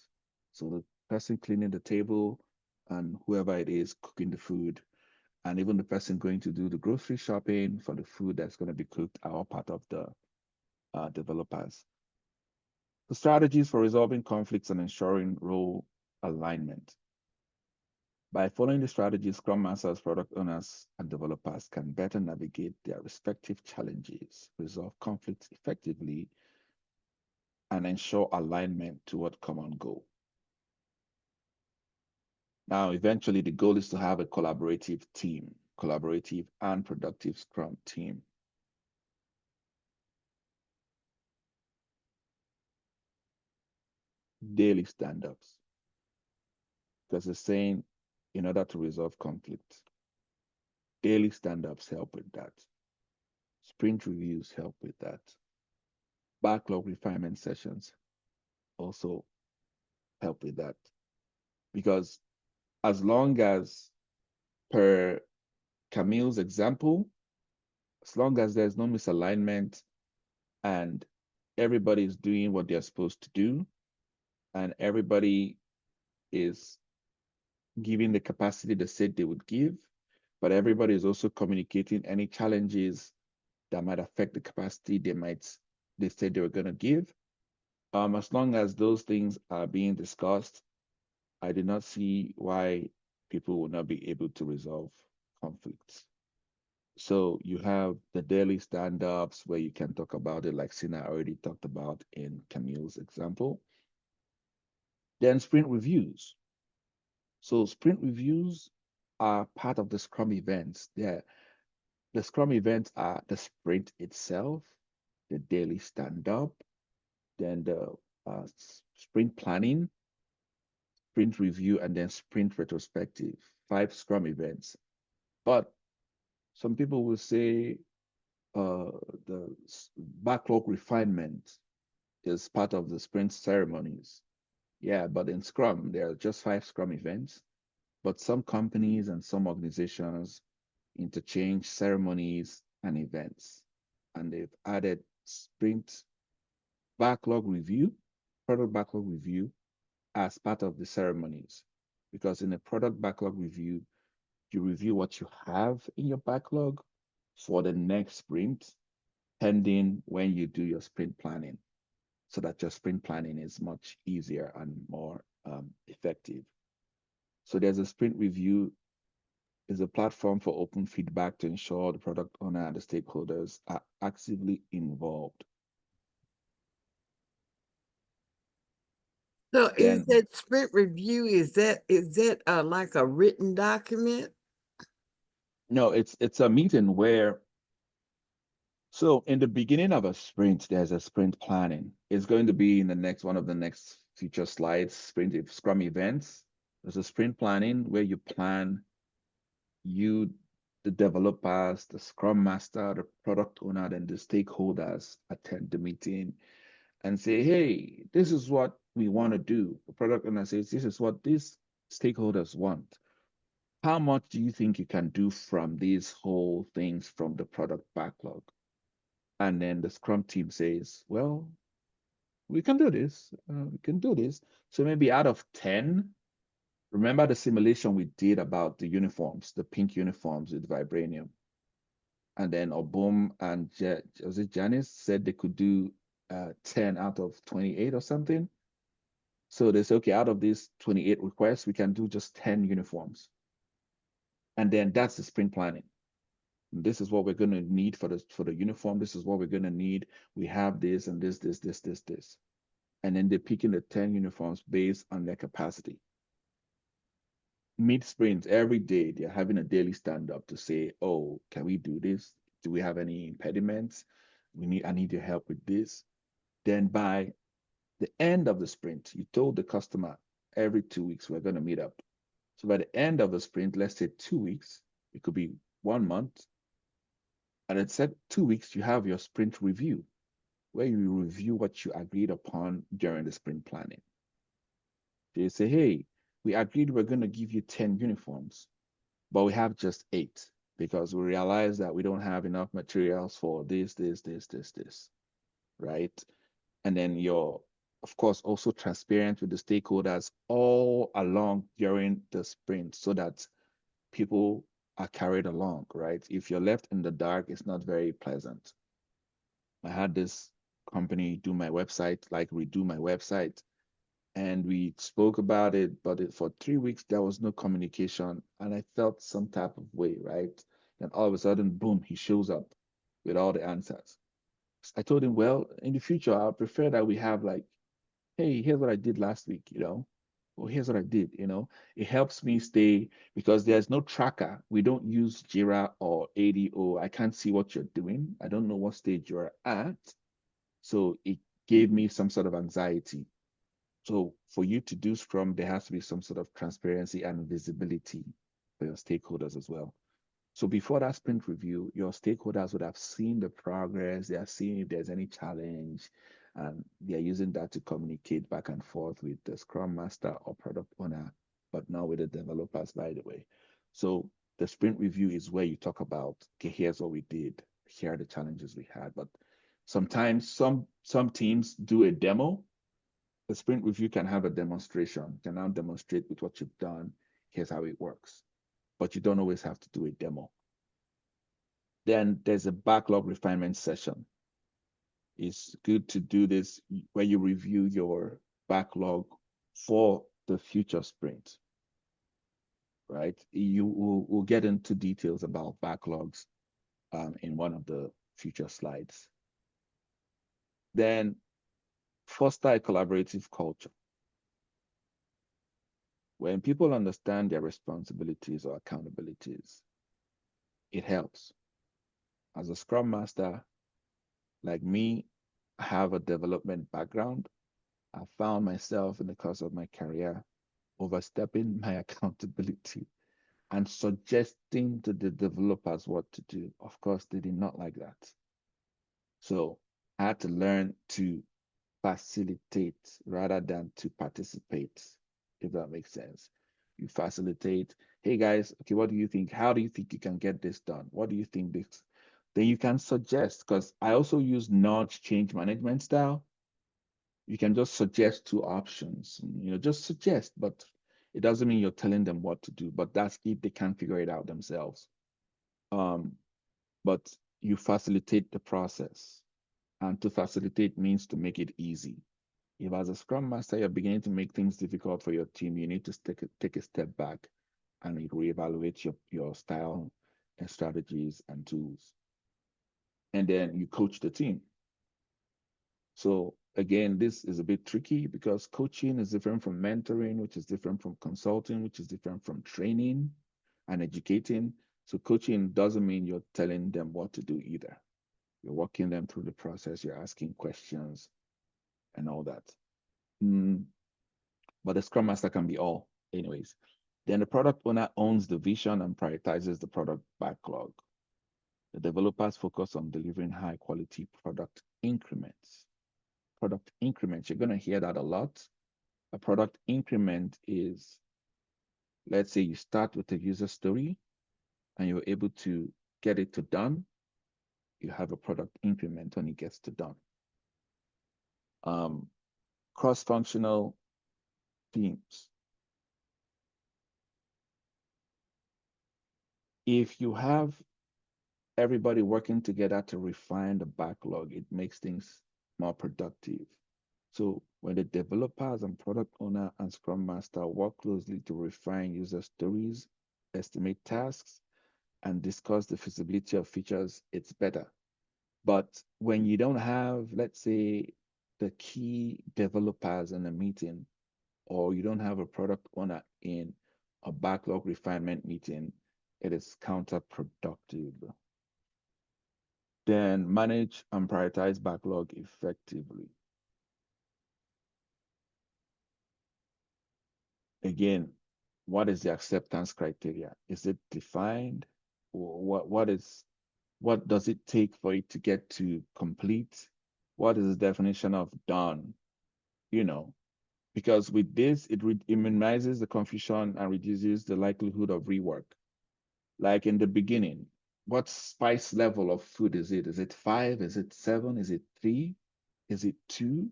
So the person cleaning the table and whoever it is cooking the food, and even the person going to do the grocery shopping for the food that's going to be cooked, are all part of the developers. The strategies for resolving conflicts and ensuring role alignment. By following the strategies, Scrum Masters, product owners, and developers can better navigate their respective challenges, resolve conflicts effectively, and ensure alignment toward common goal. Now, eventually, the goal is to have a collaborative and productive Scrum team. Daily stand-ups. Because it's saying, in order to resolve conflict, daily stand-ups help with that. Sprint reviews help with that. Backlog refinement sessions also help with that. Because as long as, per Camille's example, as long as there's no misalignment and everybody is doing what they're supposed to do, and everybody is giving the capacity they said they would give, but everybody is also communicating any challenges that might affect the capacity they said they were going to give. As long as those things are being discussed, I do not see why people will not be able to resolve conflicts. So you have the daily stand-ups where you can talk about it, like Sina already talked about in Camille's example. Then sprint reviews. So sprint reviews are part of the Scrum events. The Scrum events are the sprint itself, the daily stand-up, then the sprint planning, sprint review, and then sprint retrospective. 5 Scrum events. But some people will say the backlog refinement is part of the sprint ceremonies. Yeah, but in Scrum, there are just 5 Scrum events. But some companies and some organizations interchange ceremonies and events. And they've added sprint backlog review, product backlog review, as part of the ceremonies. Because in a product backlog review, you review what you have in your backlog for the next sprint, pending when you do your sprint planning, so that your sprint planning is much easier and more effective. So there's a sprint review, is a platform for open feedback to ensure the product owner and the stakeholders are actively involved. So is Then, that sprint review, is that like a written document? no, it's a meeting where, so in the beginning of a sprint, there's a sprint planning. It's going to be in one of the next future slides, sprint Scrum events. There's a sprint planning where you plan, the developers, the Scrum Master, the product owner, and the stakeholders attend the meeting and say, hey, this is what we want to do. The product owner says, this is what these stakeholders want. How much do you think you can do from these whole things from the product backlog? And then the Scrum team says, well, we can do this. We can do this. So maybe out of 10, remember the simulation we did about the uniforms, the pink uniforms with vibranium. And then Obum and was it Janice said they could do 10 out of 28 or something. So they say, okay, out of these 28 requests, we can do just 10 uniforms. And then that's the sprint planning. This is what we're going to need for the uniform. This is what we're going to need. We have this and this. And then they're picking the 10 uniforms based on their capacity. Mid-sprint, every day, they're having a daily stand-up to say, oh, can we do this? Do we have any impediments? I need your help with this. Then by the end of the sprint, you told the customer every 2 weeks, we're going to meet up. So by the end of the sprint, let's say 2 weeks, it could be 1 month. And it said 2 weeks, you have your sprint review, where you review what you agreed upon during the sprint planning. They say, hey, we agreed we're going to give you 10 uniforms, but we have just 8 because we realize that we don't have enough materials for this, right? And then you're, of course, also transparent with the stakeholders all along during the sprint so that people are carried along, right? If you're left in the dark, it's not very pleasant. I had this company do my website, like redo my website, and we spoke about it, but for 3 weeks, there was no communication, and I felt some type of way, right? Then all of a sudden, boom, he shows up with all the answers. I told him, well, in the future, I prefer that we have like, hey, here's what I did last week, or here's what I did, It helps me stay because there's no tracker. We don't use Jira or ADO. I can't see what you're doing. I don't know what stage you're at. So it gave me some sort of anxiety. So for you to do Scrum, there has to be some sort of transparency and visibility for your stakeholders as well. So before that sprint review, your stakeholders would have seen the progress, they are seeing if there's any challenge, and they are using that to communicate back and forth with the Scrum Master or product owner, but not with the developers, by the way. So the sprint review is where you talk about, okay, here's what we did, here are the challenges we had. But sometimes some teams do a demo. The sprint review can have a demonstration. You can now demonstrate with what you've done. Here's how it works. But you don't always have to do a demo. Then there's a backlog refinement session. It's good to do this where you review your backlog for the future sprint, right? We'll get into details about backlogs in one of the future slides. Then foster a collaborative culture. When people understand their responsibilities or accountabilities, it helps. As a Scrum Master, like me, I have a development background. I found myself in the course of my career overstepping my accountability and suggesting to the developers what to do. Of course, they did not like that. So I had to learn to facilitate rather than to participate, if that makes sense. You facilitate, hey guys, okay, what do you think? How do you think you can get this done? What do you think this? Then you can suggest, because I also use nudge change management style. You can just suggest 2 options, just suggest, but it doesn't mean you're telling them what to do, but that's if they can't figure it out themselves. But you facilitate the process. And to facilitate means to make it easy. If as a Scrum Master, you're beginning to make things difficult for your team, you need to take a step back and reevaluate your style and strategies and tools. And then you coach the team. So again, this is a bit tricky because coaching is different from mentoring, which is different from consulting, which is different from training and educating. So coaching doesn't mean you're telling them what to do either. You're walking them through the process, you're asking questions and all that. But the Scrum Master can be all anyways. Then the product owner owns the vision and prioritizes the product backlog. The developers focus on delivering high quality product increments. Product increments, you're going to hear that a lot. A product increment is, let's say you start with a user story and you're able to get it to done. You have a product increment when it gets to done. Cross-functional teams. If you have everybody working together to refine the backlog, it makes things more productive. So when the developers and product owner and Scrum Master work closely to refine user stories, estimate tasks, and discuss the feasibility of features, it's better. But when you don't have, let's say, the key developers in a meeting, or you don't have a product owner in a backlog refinement meeting, it is counterproductive. Then manage and prioritize backlog effectively. Again, what is the acceptance criteria? Is it defined? What does it take for it to get to complete? What is the definition of done? You know, because with this, it minimizes the confusion and reduces the likelihood of rework. Like in the beginning, what spice level of food is it? Is it 5? Is it 7? Is it 3? Is it 2?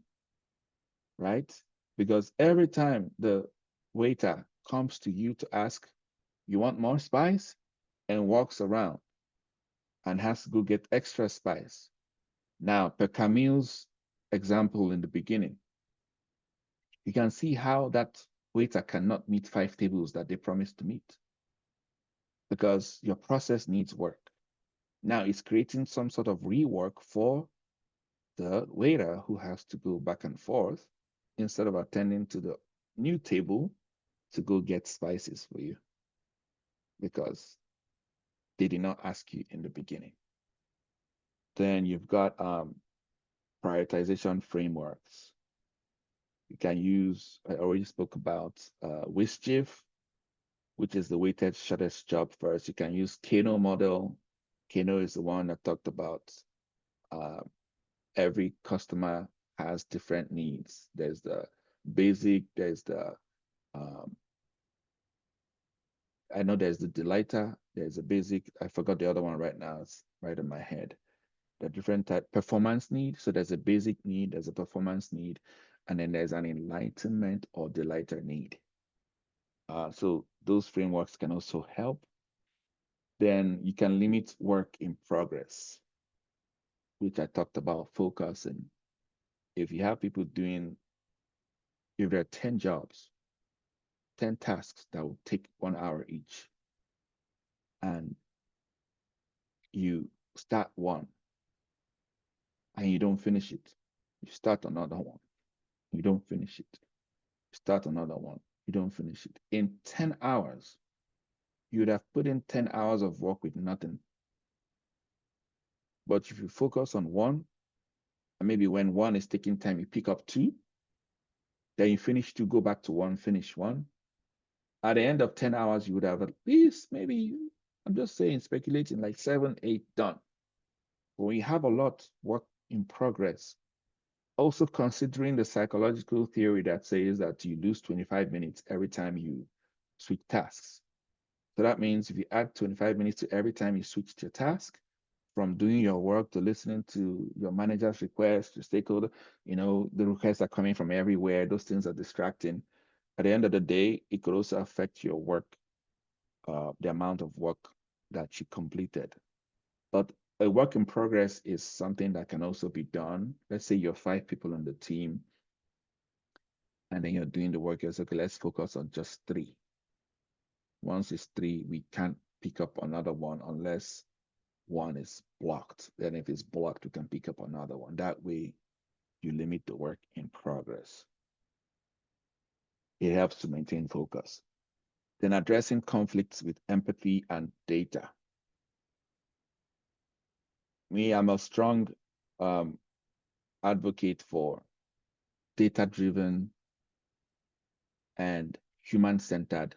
Right? Because every time the waiter comes to you to ask, you want more spice? And walks around and has to go get extra spice. Now, per Camille's example in the beginning, you can see how that waiter cannot meet 5 tables that they promised to meet because your process needs work. Now it's creating some sort of rework for the waiter who has to go back and forth instead of attending to the new table to go get spices for you because they did not ask you in the beginning. Then you've got prioritization frameworks. You can use, I already spoke about WSJIF, which is the weighted shortest job first. You can use Kano model. Kano is the one that talked about every customer has different needs. There's the basic, there's the, I know there's the delighter, there's a basic, I forgot the other one right now, it's right in my head. The different type performance need. So there's a basic need, there's a performance need, and then there's an enlightenment or delighter need. So those frameworks can also help. Then you can limit work in progress, which I talked about focusing. If you have people doing, if there are 10 jobs, 10 tasks that will take 1 hour each, and you start one and you don't finish it, you start another one, you don't finish it, you start another one, you don't finish it. In 10 hours, you would have put in 10 hours of work with nothing. But if you focus on one, and maybe when one is taking time, you pick up 2, then you finish 2, go back to 1, finish 1. At the end of 10 hours, you would have at least maybe, I'm just saying, speculating, like 7, 8 done. But when you have a lot work in progress, also considering the psychological theory that says that you lose 25 minutes every time you switch tasks. So that means if you add 25 minutes to every time you switch your task, from doing your work to listening to your manager's requests, to stakeholder, the requests are coming from everywhere. Those things are distracting. At the end of the day, it could also affect your work, the amount of work that you completed. But a work in progress is something that can also be done. Let's say you're 5 people on the team, and then you're doing the work. You're okay, let's focus on just 3. Once it's 3, we can't pick up another one unless one is blocked. Then if it's blocked, we can pick up another one. That way, you limit the work in progress. It helps to maintain focus. Then addressing conflicts with empathy and data. I'm a strong advocate for data-driven and human-centered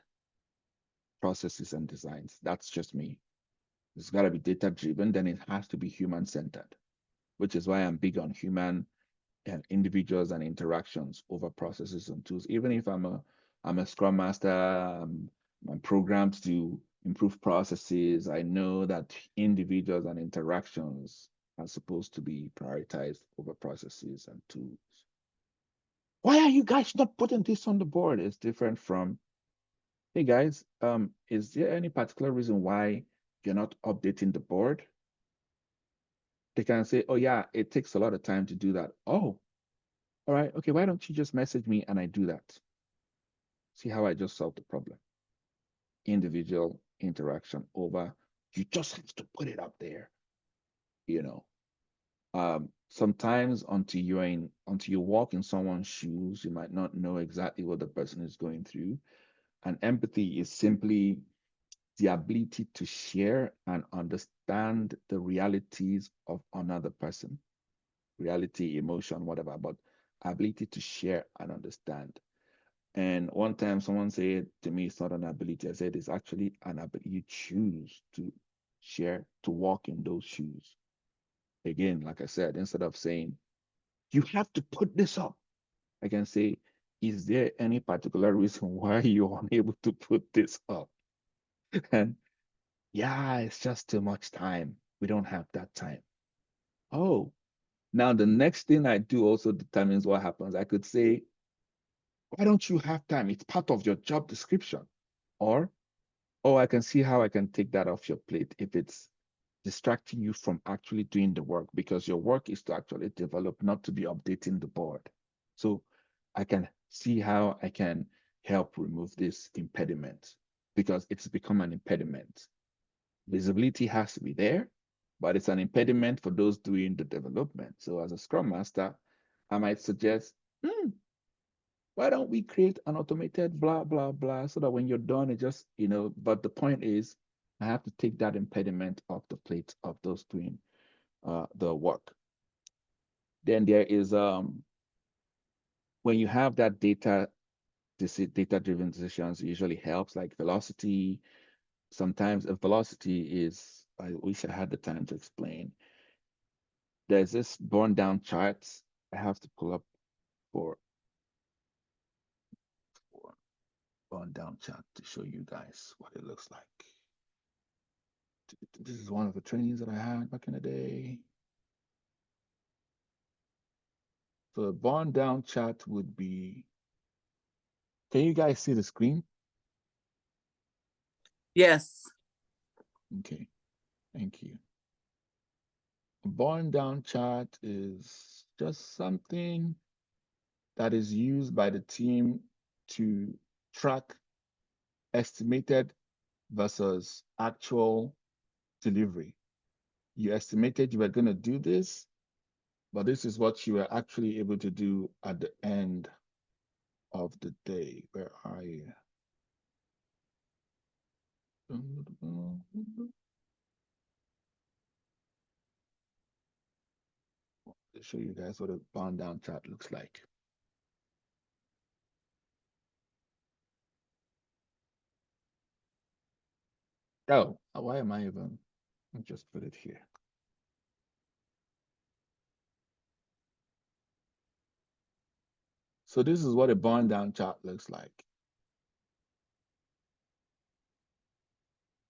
processes and designs. That's just me. It's got to be data-driven, then it has to be human-centered, which is why I'm big on human and individuals and interactions over processes and tools. Even if I'm a Scrum Master, I'm programmed to improve processes, I know that individuals and interactions are supposed to be prioritized over processes and tools. Why are you guys not putting this on the board? It's different from, hey guys, is there any particular reason why you're not updating the board? They can say, oh yeah, it takes a lot of time to do that. Oh, All right, okay, why don't you just message me and I do that? See how I just solved the problem. Individual interaction over, you just have to put it up there, you know. Sometimes until you walk in someone's shoes, you might not know exactly what the person is going through. And empathy is simply the ability to share and understand the realities of another person, reality, emotion, whatever, but ability to share and understand. And one time someone said to me, it's not an ability. I said, it's actually an ability. You choose to share, to walk in those shoes. Again, like I said, instead of saying, you have to put this up, I can say, is there any particular reason why you're unable to put this up? And yeah, it's just too much time. We don't have that time. Oh, now the next thing I do also determines what happens. I could say, why don't you have time? It's part of your job description. Or, oh, I can see how I can take that off your plate if it's distracting you from actually doing the work, because your work is to actually develop, not to be updating the board. So I can see how I can help remove this impediment, because it's become an impediment. Visibility has to be there, but it's an impediment for those doing the development. So as a Scrum Master, I might suggest, why don't we create an automated blah, blah, blah, so that when you're done, it just, but the point is, I have to take that impediment off the plate of those doing the work. Then there is, when you have that data-driven decisions, it usually helps, like velocity. Sometimes a velocity is, I wish I had the time to explain. There's this burn down chart I have to pull up for burn down chart to show you guys what it looks like. This is one of the trainings that I had back in the day. So a burn down chart would be, can you guys see the screen? Yes. Okay, thank you. A burn down chart is just something that is used by the team to track estimated versus actual delivery. You estimated you were going to do this, but this is what you were actually able to do at the end of the day. Where are you? To show you guys what a burn down chart looks like. Oh, why am I even? I'll just put it here. So this is what a burn down chart looks like.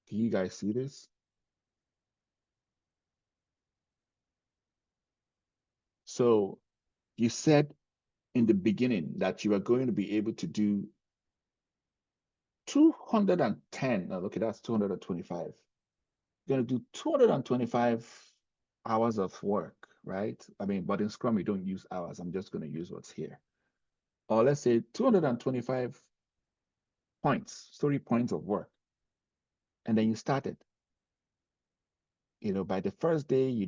Can you guys see this? So you said in the beginning that you are going to be able to do 210. Now, okay, that's 225. You're going to do 225 hours of work, right? I mean, but in Scrum, we don't use hours. I'm just going to use what's here. Or let's say 225 points, story points of work. And then you started. By the first day you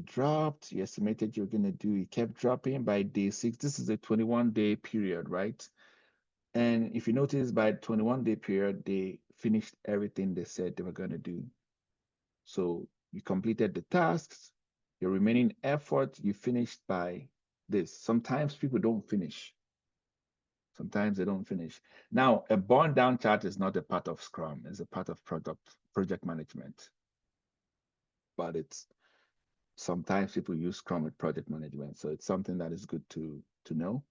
dropped, you estimated you're going to do, you kept dropping. By day 6, this is a 21-day period, right? And if you notice, by 21-day period, they finished everything they said they were going to do. So you completed the tasks, your remaining effort, you finished by this. Sometimes people don't finish. Sometimes they don't finish. Now, a burn down chart is not a part of Scrum, it's a part of project management. But sometimes people use Scrum with project management. So it's something that is good to know.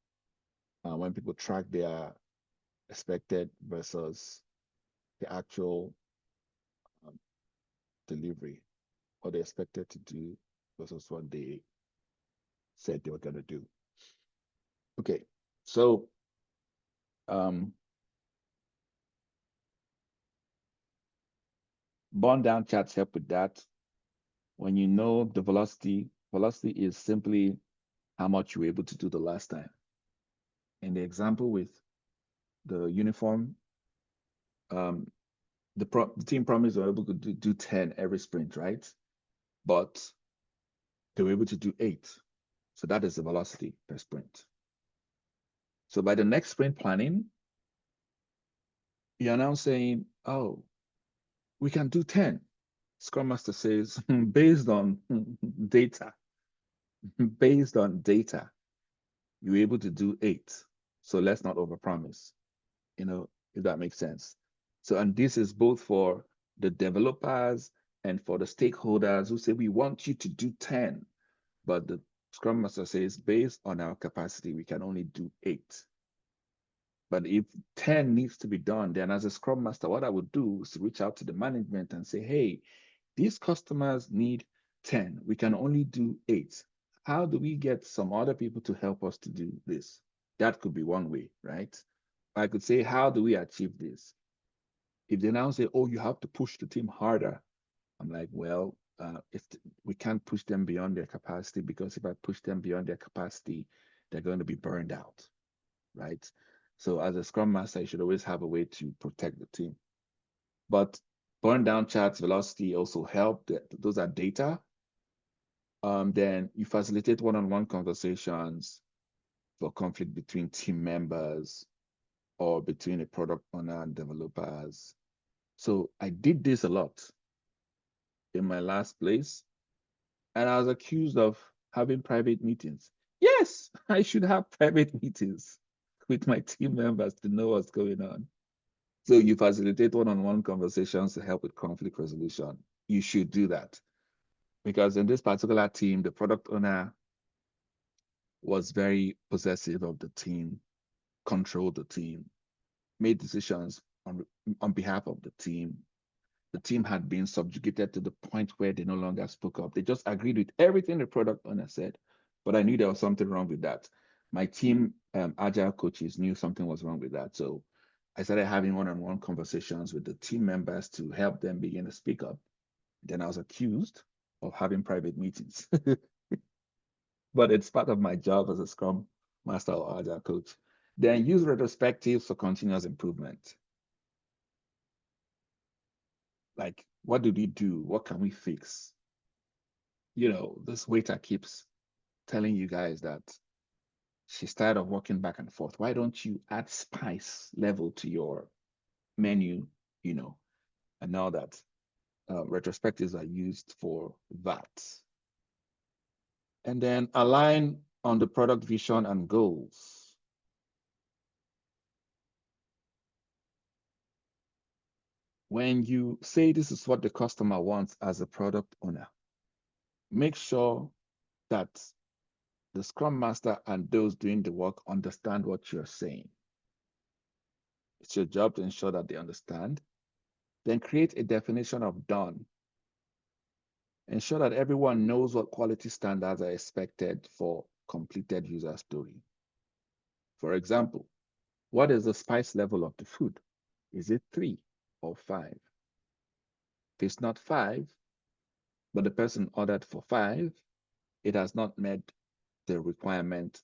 When people track their expected versus the actual delivery, what they expected to do versus what they said they were going to do. Okay, so burn down charts help with that. When you know the velocity is simply how much you were able to do the last time. In the example with the uniform, the team promised they were able to do 10 every sprint, right? But they were able to do 8. So that is the velocity per sprint. So by the next sprint planning, you're now saying, oh, we can do 10. Scrum Master says, based on data, you're able to do 8. So let's not overpromise, if that makes sense. So, and this is both for the developers and for the stakeholders who say, we want you to do 10, but the Scrum Master says, based on our capacity, we can only do 8. But if 10 needs to be done, then as a Scrum Master, what I would do is to reach out to the management and say, hey, these customers need 10. We can only do 8. How do we get some other people to help us to do this? That could be one way, right? I could say, how do we achieve this? If they now say, oh, you have to push the team harder, I'm like, well, we can't push them beyond their capacity, because if I push them beyond their capacity, they're going to be burned out, right? So as a Scrum Master, you should always have a way to protect the team. But burn down charts, velocity also help. Those are data. Then you facilitate one-on-one conversations for conflict between team members or between a product owner and developers. So I did this a lot in my last place, and I was accused of having private meetings. Yes, I should have private meetings with my team members to know what's going on. So you facilitate one-on-one conversations to help with conflict resolution. You should do that, because in this particular team, the product owner was very possessive of the team, controlled the team, made decisions on behalf of the team. The team had been subjugated to the point where they no longer spoke up. They just agreed with everything the product owner said. But I knew there was something wrong with that. My team, agile coaches, knew something was wrong with that. So I started having one-on-one conversations with the team members to help them begin to speak up. Then I was accused of having private meetings. But it's part of my job as a Scrum Master or agile coach. Then use retrospectives for continuous improvement. Like, what did we do? What can we fix? This waiter keeps telling you guys that she's tired of walking back and forth. Why don't you add spice level to your menu, and now that retrospectives are used for that. And then align on the product vision and goals. When you say this is what the customer wants as a product owner, make sure that the Scrum Master and those doing the work understand what you're saying. It's your job to ensure that they understand. Then create a definition of done. Ensure that everyone knows what quality standards are expected for completed user story. For example, what is the spice level of the food? Is it 3 or 5? If it's not 5, but the person ordered for 5, it has not met the requirement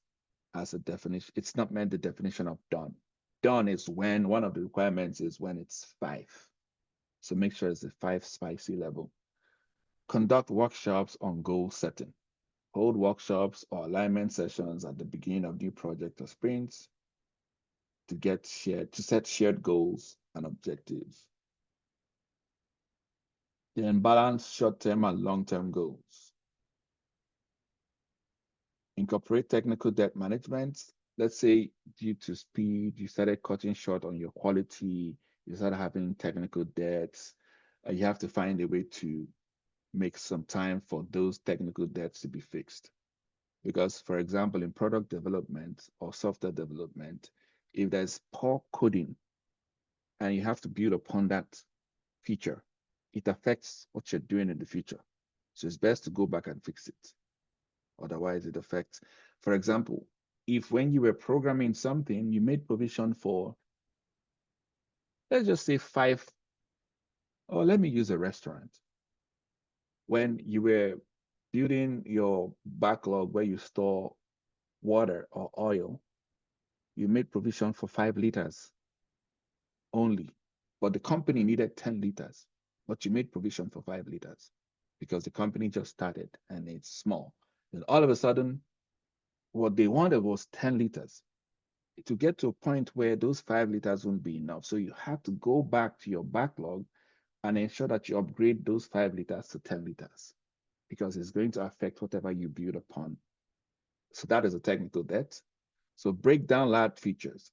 as a definition. It's not met the definition of done. Done is when one of the requirements is when it's 5. So make sure it's a 5 spicy level. Conduct workshops on goal setting. Hold workshops or alignment sessions at the beginning of new project or sprints to set shared goals and objectives. Then balance short-term and long-term goals. Incorporate technical debt management. Let's say due to speed, you started cutting short on your quality, you started having technical debts, you have to find a way to make some time for those technical debts to be fixed. Because, for example, in product development or software development, if there's poor coding and you have to build upon that feature, it affects what you're doing in the future. So it's best to go back and fix it. Otherwise, it affects. For example, if when you were programming something, you made provision for, let's just say 5, or let me use a restaurant. When you were building your backlog where you store water or oil, you made provision for 5 liters only, but the company needed 10 liters, but you made provision for 5 liters because the company just started and it's small. And all of a sudden, what they wanted was 10 liters. To get to a point where those 5 liters won't be enough. So you have to go back to your backlog and ensure that you upgrade those 5 liters to 10 liters because it's going to affect whatever you build upon. So that is a technical debt. So break down large features.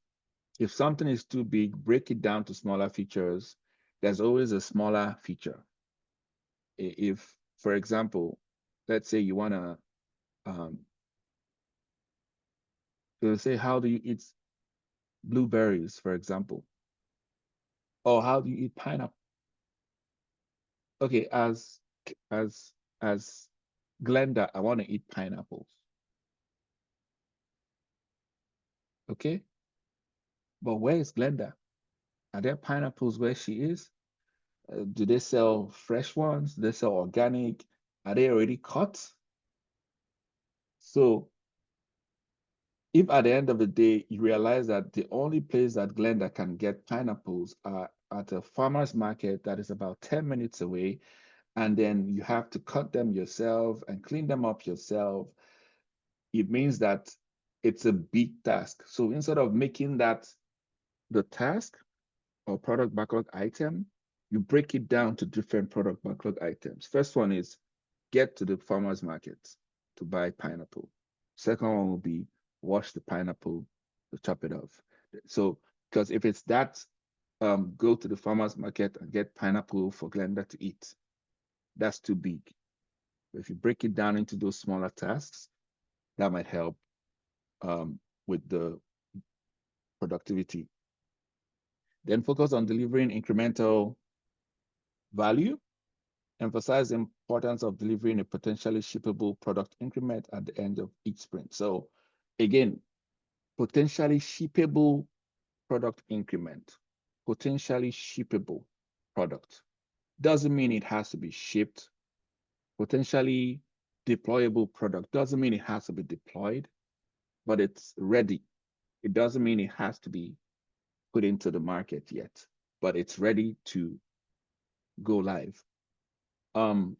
If something is too big, break it down to smaller features. There's always a smaller feature. If, for example, let's say you want to, they'll say, how do you eat blueberries, for example? Or how do you eat pineapple? Okay, as as Glenda, I want to eat pineapples. Okay, but where is Glenda? Are there pineapples where she is? Do they sell fresh ones? Do they sell organic? Are they already cut? So if at the end of the day you realize that the only place that Glenda can get pineapples are at a farmer's market that is about 10 minutes away, and then you have to cut them yourself and clean them up yourself, it means that it's a big task. So instead of making that the task or product backlog item, you break it down to different product backlog items. First one is get to the farmer's market to buy pineapple. Second one will be wash the pineapple to chop it off. So, because if it's that, go to the farmer's market and get pineapple for Glenda to eat, that's too big. But if you break it down into those smaller tasks, that might help with the productivity. Then focus on delivering incremental value. Emphasize the importance of delivering a potentially shippable product increment at the end of each sprint. So again, potentially shippable product increment, potentially shippable product. Doesn't mean it has to be shipped. Potentially deployable product doesn't mean it has to be deployed, but it's ready. It doesn't mean it has to be put into the market yet, but it's ready to go live. To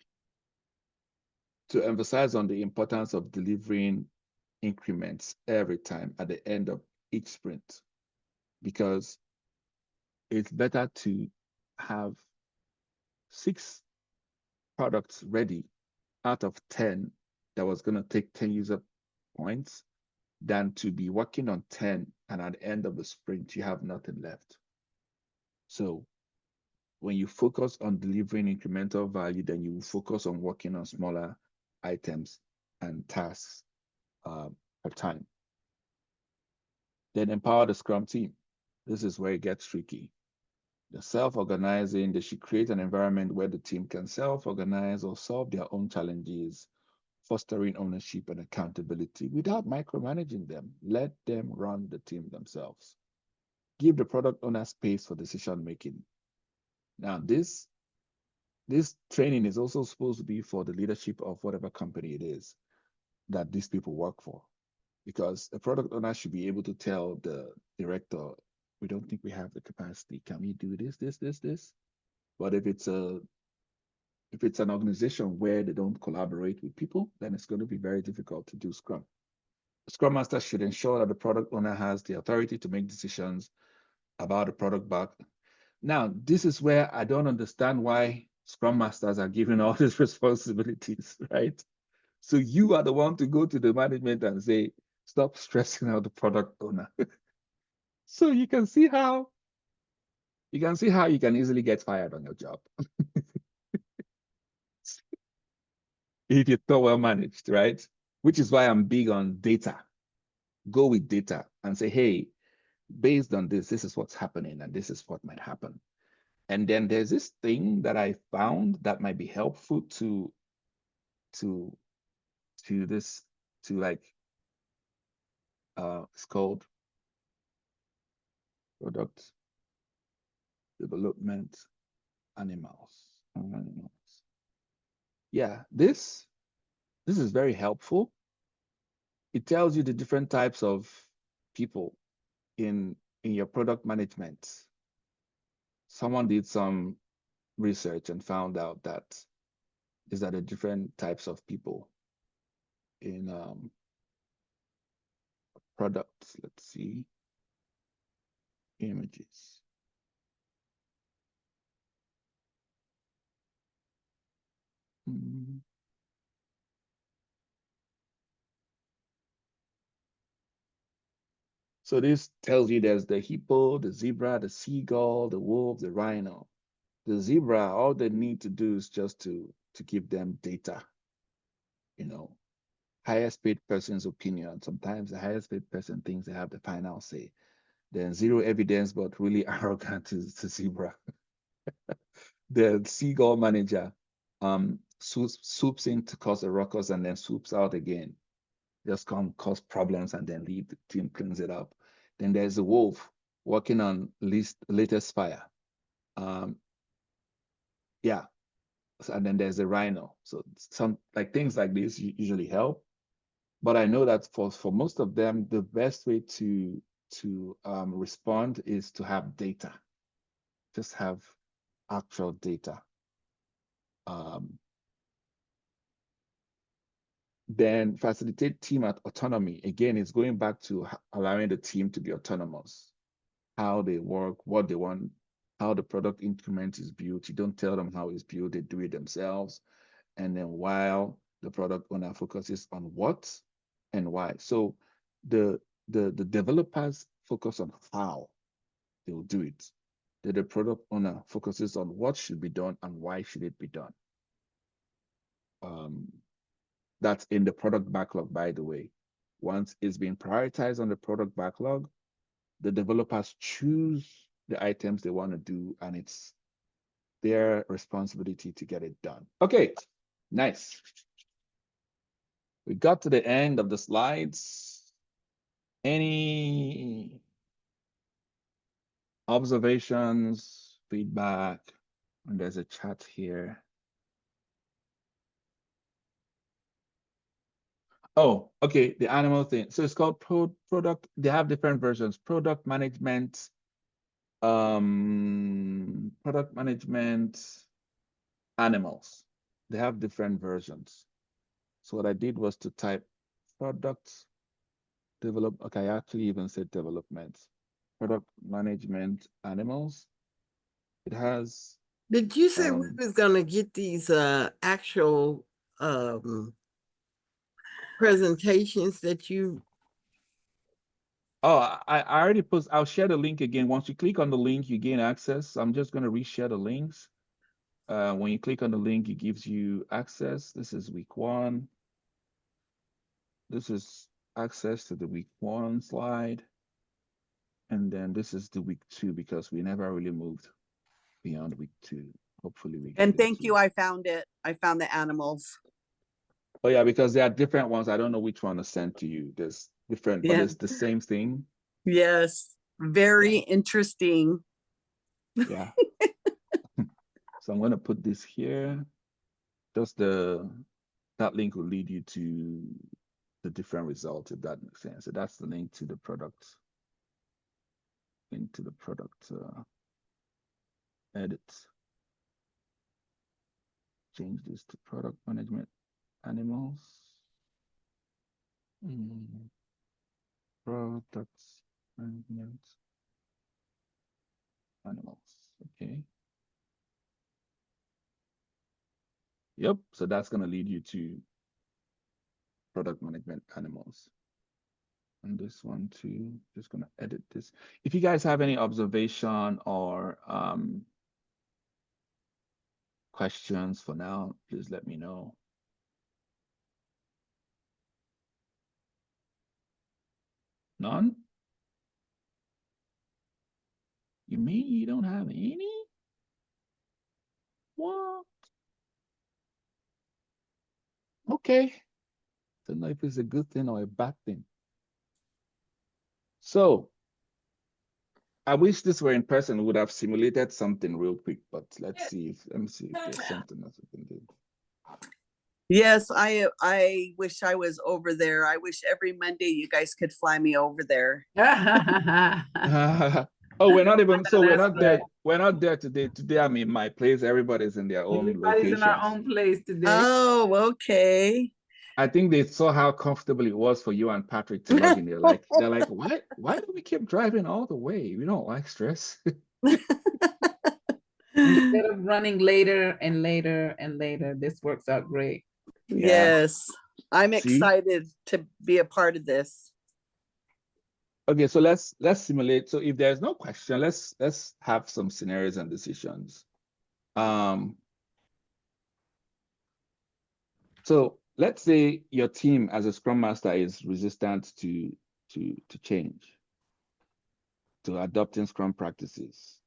emphasize on the importance of delivering increments every time at the end of each sprint, because it's better to have 6 products ready out of 10 that was going to take 10 user points than to be working on 10 and at the end of the sprint you have nothing left. So when you focus on delivering incremental value, then you focus on working on smaller items and tasks per time. Then empower the Scrum team. This is where it gets tricky. They're self-organizing. They should create an environment where the team can self-organize or solve their own challenges, fostering ownership and accountability without micromanaging them. Let them run the team themselves. Give the product owner space for decision-making. Now, this training is also supposed to be for the leadership of whatever company it is that these people work for, because the product owner should be able to tell the director, we don't think we have the capacity. Can we do this? But if it's an organization where they don't collaborate with people, then it's going to be very difficult to do Scrum. The Scrum Master should ensure that the product owner has the authority to make decisions about the product back. Now, this is where I don't understand why Scrum Masters are given all these responsibilities, right? So you are the one to go to the management and say, stop stressing out the product owner. So you can see how you can easily get fired on your job if you're not well managed, right? Which is why I'm big on data. Go with data and say, hey, based on this is what's happening and this is what might happen. And then there's this thing that I found that might be helpful to it's called product development animals. Yeah, this is very helpful it tells you the different types of people in your product management. Someone did some research and found out that these are the different types of people in products. Let's see. Images. So this tells you there's the hippo, the zebra, the seagull, the wolf, the rhino. The zebra, all they need to do is just to give them data. You know, highest paid person's opinion. Sometimes the highest paid person thinks they have the final say. Then zero evidence, but really arrogant is the zebra. The seagull manager swoops in to cause a ruckus and then swoops out again. Just come cause problems and then leave, the team cleans it up. Then there's a wolf working on latest fire. Yeah. And then there's a rhino. So some like things like this usually help. But I know that for most of them, the best way to respond is to have data. Just have actual data. Then facilitate team autonomy. Again, it's going back to allowing the team to be autonomous. How they work, what they want, how the product increment is built. You don't tell them how it's built, they do it themselves. And then while the product owner focuses on what and why. So the developers focus on how they will do it. The product owner focuses on what should be done and why should it be done. That's in the product backlog, by the way. Once it's been prioritized on the product backlog, the developers choose the items they want to do, and it's their responsibility to get it done. Okay, nice. We got to the end of the slides. Any observations, feedback? And there's a chat here. Oh, okay, the animal thing. So it's called product. They have different versions. Product management, animals. They have different versions. So what I did was to type product develop. Okay, I actually even said development. Product management animals. It has. Did you say we was gonna get these actual presentations that you? Oh, I already I'll share the link again. Once you click on the link, you gain access. I'm just going to reshare the links. When you click on the link, it gives you access. This is week 1. This is access to the week 1 slide. And then this is the week 2 because we never really moved beyond week 2. Hopefully we get And it thank to. you, I found it. I found the animals. Oh yeah, because there are different ones. I don't know which one to send to you. There's different, but Yeah. it's the same thing. Yes, very interesting. Yeah. So I'm going to put this here. Just that link will lead you to the different results, if that makes sense. So that's the link to the product. Link to the product edit. Change this to product management animals. Products management animals. Okay. Yep. So that's going to lead you to product management animals. And this one too, just going to edit this. If you guys have any observation or questions for now, please let me know. None? You mean you don't have any? What? Okay. Don't know if it's a good thing or a bad thing. So I wish this were in person. We would have simulated something real quick, but let me see if there's something else we can do. Yes, I wish I was over there. I wish every Monday you guys could fly me over there. Oh, we're not even, so we're That's not there. right. We're not there today. Today I'm in my place. Everybody's in their own Everybody's in our locations. own place today. Oh, okay. I think they saw how comfortable it was for you and Patrick to log in. They're like, why do we keep driving all the way? We don't like stress. Instead of running later and later and later, this works out great. Yeah. Yes, I'm See? excited to be a part of this. Okay, so let's simulate. So if there's no question, let's have some scenarios and decisions. So let's say your team as a Scrum Master is resistant to change, to adopting Scrum practices,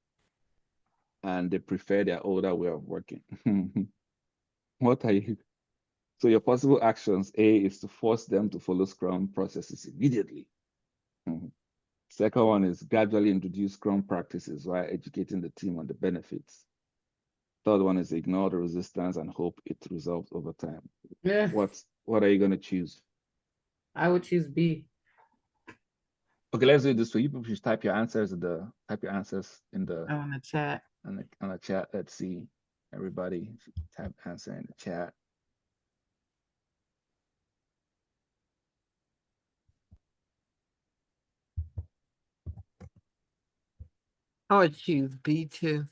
and they prefer their older way of working. What are you? So your possible actions, A, is to force them to follow Scrum processes immediately. Second one is gradually introduce Scrum practices while educating the team on the benefits. Third one is ignore the resistance and hope it resolves over time. Yeah, What are you going to choose? I would choose B. Okay, let's do it this way. You people should type your answers in the On the chat. on the chat. Let's see. Everybody type answer in the chat. I would choose B too.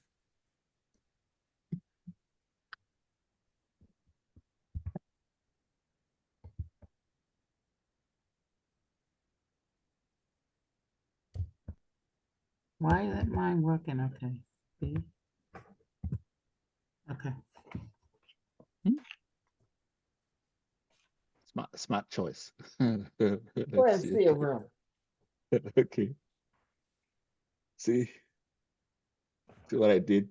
Why isn't mine working? Okay. B. Okay. Smart choice. Go ahead Let's and see. see a room. Okay. See what I did?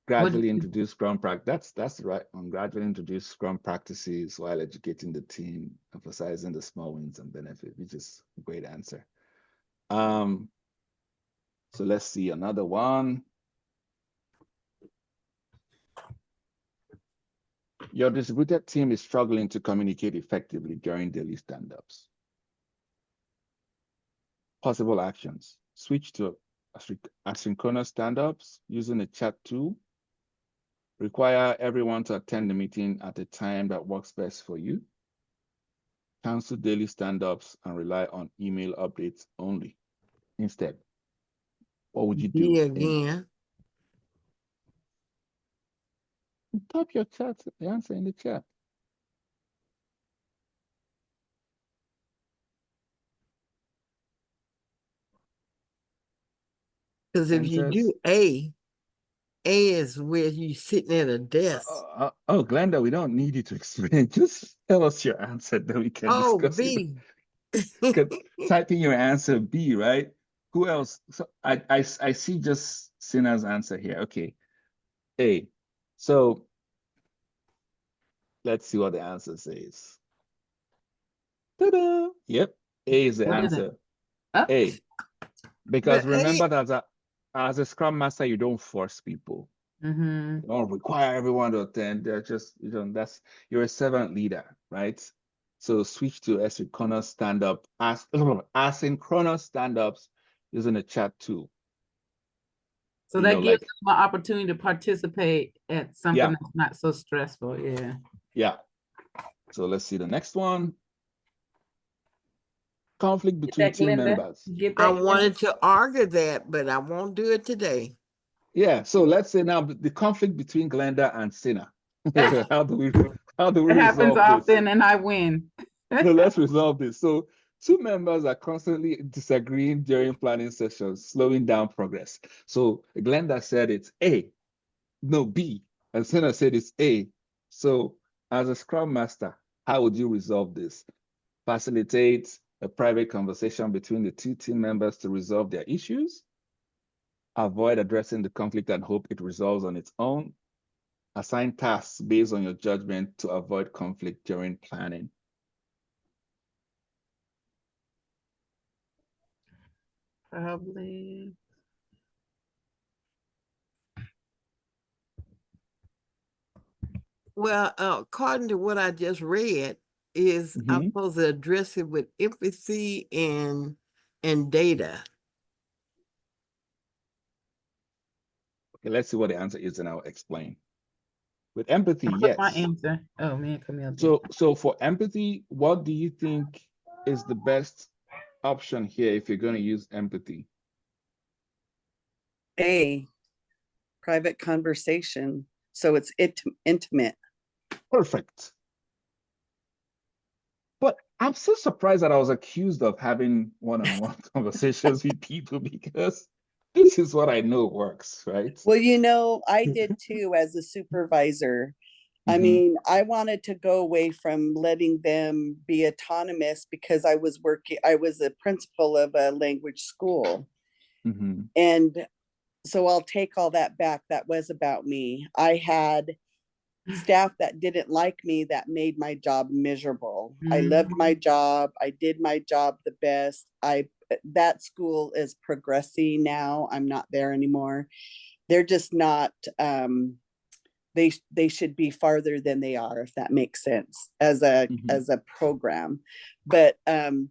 Gradually introduce Scrum practice. That's the right one. Gradually introduce Scrum practices while educating the team, emphasizing the small wins and benefit, which is a great answer. So let's see another one. Your distributed team is struggling to communicate effectively during daily stand-ups. Possible actions. Switch to asynchronous stand-ups using a chat tool. Require everyone to attend the meeting at a time that works best for you. Cancel daily stand-ups and rely on email updates only. Instead, what would you do? B again. Type your chat, the answer in the chat. Because if you Answers. do A is where you sitting at a desk. Oh, Glenda, we don't need you to explain. Just tell us your answer, then we can Oh, discuss it. B. Type in your answer B, right? Who else? So I see just Sina's answer here. Okay. A. So let's see what the answer says. Ta-da! Yep. A is the What is it? answer. Oh, A. Because But A, remember that as a Scrum Master, you don't force people. mm-hmm. You don't require everyone to attend. They're just, you're a servant leader, right? So switch to asynchronous stand-up, asynchronous stand-ups using a chat tool. So You that know, gives like, them an opportunity to participate at something yeah, that's not so stressful. Yeah. yeah. So let's see the next one. Conflict Get between that, team Glenda? members. Get I that, Glenda? wanted to argue that, but I won't do it today. Yeah, so let's say now the conflict between Glenda and Sina. How do we It happens resolve this? often, and I win. So let's resolve this. So two members are constantly disagreeing during planning sessions, slowing down progress. So Glenda said it's A, no B, and Sina said it's A. So as a Scrum Master, how would you resolve this? Facilitate a private conversation between the two team members to resolve their issues? Avoid addressing the conflict and hope it resolves on its own? Assign tasks based on your judgment to avoid conflict during planning? Probably. Well, according to what I just read, is I'm Mhm. supposed to address it with empathy and data. Okay, let's see what the answer is, and I'll explain. With empathy, I put my yes. answer. Oh man, Camille. So for empathy, what do you think is the best option here if you're going to use empathy? A, private conversation. So it's intimate. Perfect. But I'm so surprised that I was accused of having one-on-one conversations with people because this is what I know works, right? Well, you know, I did too as a supervisor. I Mhm. mean, I wanted to go away from letting them be autonomous because I was a principal of a language school. Mhm. And so I'll take all that back. That was about me. I had staff that didn't like me that made my job miserable. I loved my job. I did my job the best. That school is progressing now. I'm not there anymore. They're just not they should be farther than they are, if that makes sense, as a program. But I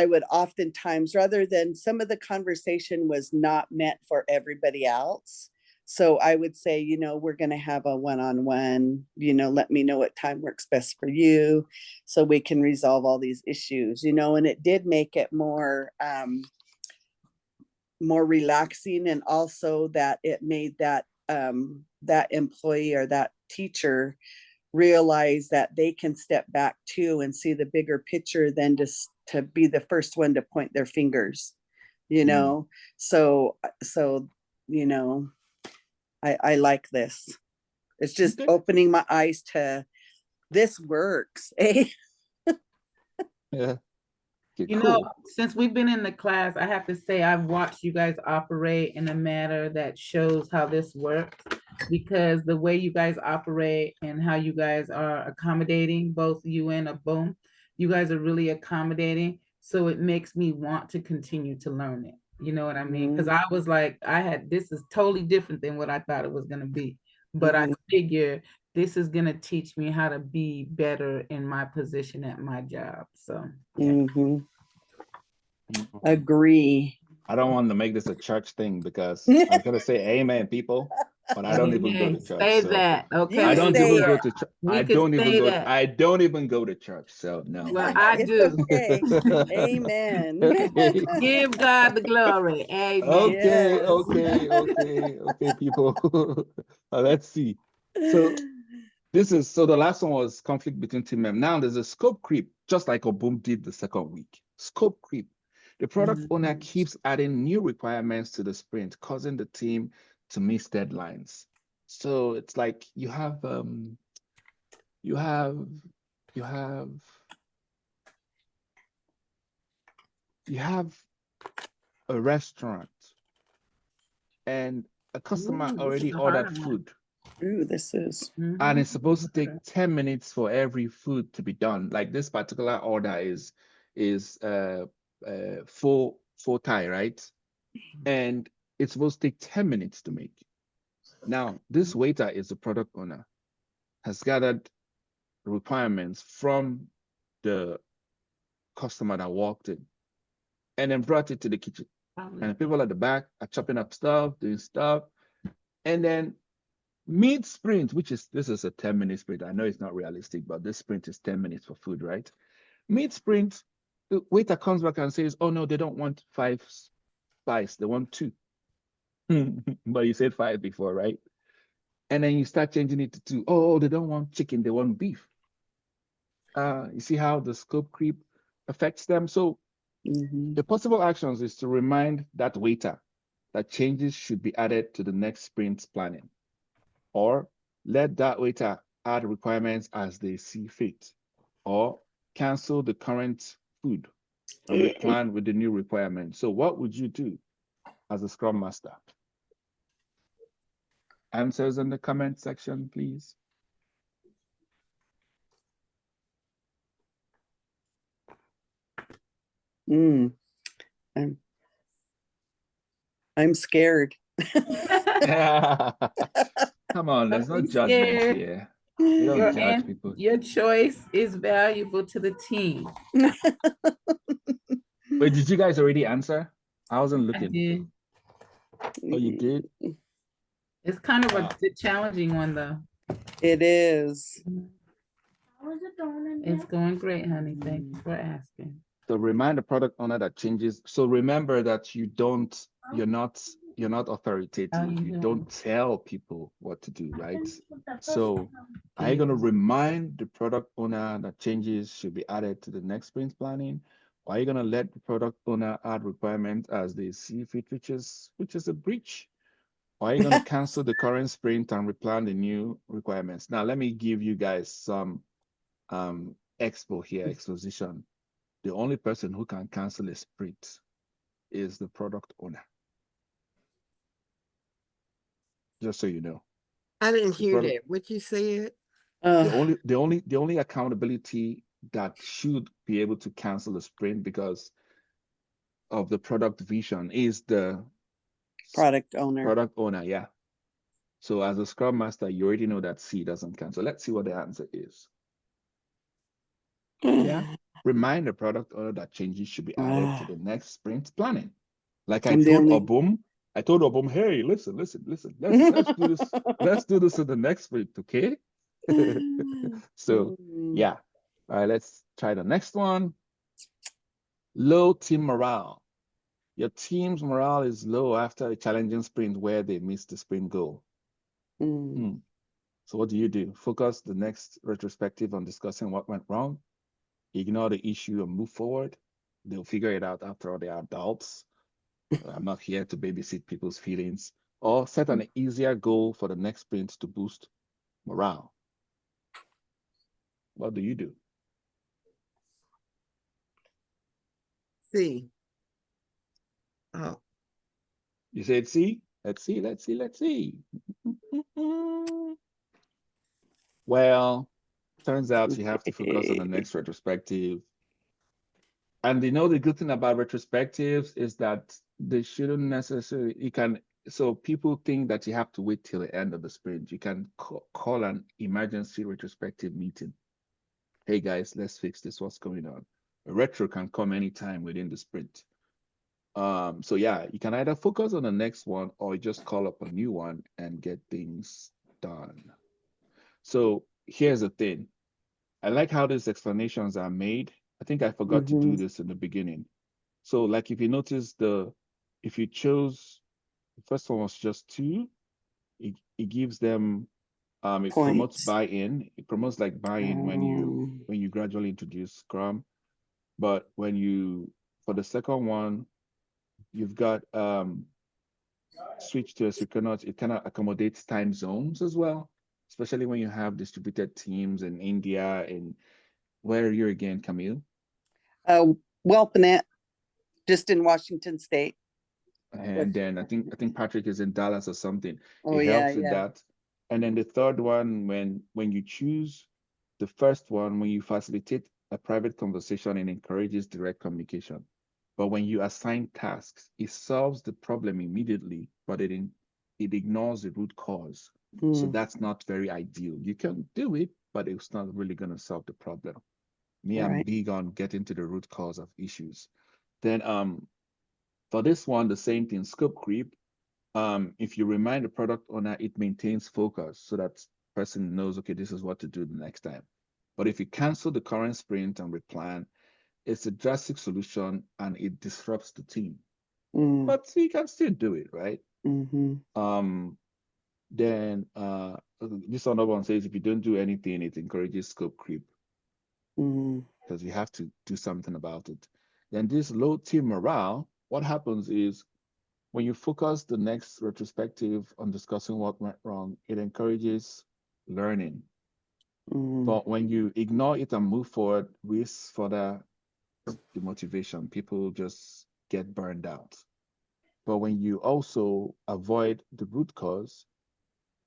would oftentimes, rather than, some of the conversation was not meant for everybody else. So I would say, you know, we're going to have a one-on-one, you know, let me know what time works best for you so we can resolve all these issues, you know, and it did make it more relaxing, and also that it made that that employee or that teacher realize that they can step back too and see the bigger picture than just to be the first one to point their fingers, you know. So you know, I like this. It's just Okay. opening my eyes to this works. Eh? Yeah. Okay, You know, cool. since we've been in the class, I have to say I've watched you guys operate in a manner that shows how this works, because the way you guys operate and how you guys are accommodating, both you and a boom, you guys are really accommodating. So it makes me want to continue to learn it. You know what I mean? Because I was like, this is totally different than what I thought it was going to be. But I figure this is going to teach me how to be better in my position at my job. So, yeah. Agree. I don't want to make this a church thing because I was gonna say amen, people, but I don't even go to church. Say So that, okay? I don't say even go it. to church. We could say that. I don't even go to church. So no, Well, thank I you. do. Okay. Amen. Okay. Give God the glory. Amen. Okay, Yes. okay, people. Let's see. So the last one was conflict between team members. Now there's a scope creep, just like Obum did the second week. Scope creep. The product owner keeps adding new requirements to the sprint, causing the team to miss deadlines. So it's like you have a restaurant and a customer Ooh, this already is a ordered hard one. food. Ooh, this is. And it's supposed to take 10 minutes for every food to be done. Like this particular order is full Thai, right? And it's supposed to take 10 minutes to make. Now, this waiter is the product owner, has gathered requirements from the customer that walked in and then brought it to the kitchen. And the people at the back are chopping up stuff, doing stuff. And then mid-sprint, this is a 10-minute sprint. I know it's not realistic, but this sprint is 10 minutes for food, right? Mid-sprint, the waiter comes back and says, oh no, they don't want 5 spice, they want 2. But you said 5 before, right? And then you start changing it to 2. Oh, they don't want chicken, they want beef. You see how the scope creep affects them? So the possible actions is to remind that waiter that changes should be added to the next sprint's planning, or let that waiter add requirements as they see fit, or cancel the current food and replan with the new requirements. So what would you do as a Scrum Master? Answers in the comment section, please. I'm scared. Come on, Don't there's no be judgment scared. here. We don't judge Your people. your choice is valuable to the team. Wait, did you guys already answer? I wasn't I looking. did. Oh, you did? It's kind of Wow. a challenging one though. It is. How is it going in It's there? going great, honey. Thank you for asking. So remind the product owner that changes. So remember that you're not authoritative. How you You doing? don't tell people what to do, right? Finish with the first So one. are you going to remind the product owner that changes should be added to the next sprint planning? Or are you going to let the product owner add requirements as they see fit, which is a breach? Or are you going to cancel the current sprint and replan the new requirements? Now, let me give you guys some exposition. The only person who can cancel a sprint is the product owner. Just so you know. I didn't The hear product, that. What you said? the only accountability that should be able to cancel the sprint because of the product vision is the Product owner. product owner, yeah. So as a Scrum Master, you already know that C doesn't cancel. Let's see what the answer is. Yeah. Remind the product owner that changes should be added to the next sprint planning. Like I I'm the told only- Obum, hey, listen. Let's do this. Let's do this in the next sprint, okay? So yeah. All right, let's try the next one. Low team morale. Your team's morale is low after a challenging sprint where they missed the sprint goal. So what do you do? Focus the next retrospective on discussing what went wrong. Ignore the issue and move forward. They'll figure it out after all. They are adults. I'm not here to babysit people's feelings. Or set an easier goal for the next sprint to boost morale. What do you do? C. Oh, You said C? Let's see. Well, turns out you have to focus on the next retrospective. And you know, the good thing about retrospectives is that they shouldn't necessarily, so people think that you have to wait till the end of the sprint. You can call an emergency retrospective meeting. Hey guys, let's fix this. What's going on? A retro can come anytime within the sprint. So yeah, you can either focus on the next one or just call up a new one and get things done. So here's the thing. I like how these explanations are made. I think I forgot to do this in the beginning. So like if you notice if you chose, the first one was just 2, it gives them, it promotes buy-in. It promotes like buy-in when you gradually introduce Scrum. But for the second one, you've got switch to asynchronous. It kind of accommodates time zones as well, especially when you have distributed teams in India. And where are you again, Camille? Welpinette, just in Washington State. And then I think Patrick is in Dallas or something. Oh, It yeah, helps with yeah. that. And then the third one, when you choose the first one, when you facilitate a private conversation, and encourages direct communication. But when you assign tasks, it solves the problem immediately, but it ignores the root cause. So that's not very ideal. You can do it, but it's not really going to solve the problem. I'm big on getting to the root cause of issues. Then for this one, the same thing, scope creep. If you remind the product owner, it maintains focus so that person knows, okay, this is what to do the next time. But if you cancel the current sprint and replan, it's a drastic solution and it disrupts the team. But you can still do it, right? Then this other one says if you don't do anything, it encourages scope creep. Because you have to do something about it. Then this low team morale, what happens is when you focus the next retrospective on discussing what went wrong, it encourages learning. But when you ignore it and move forward, risks further demotivation. People just get burned out. But when you also avoid the root cause,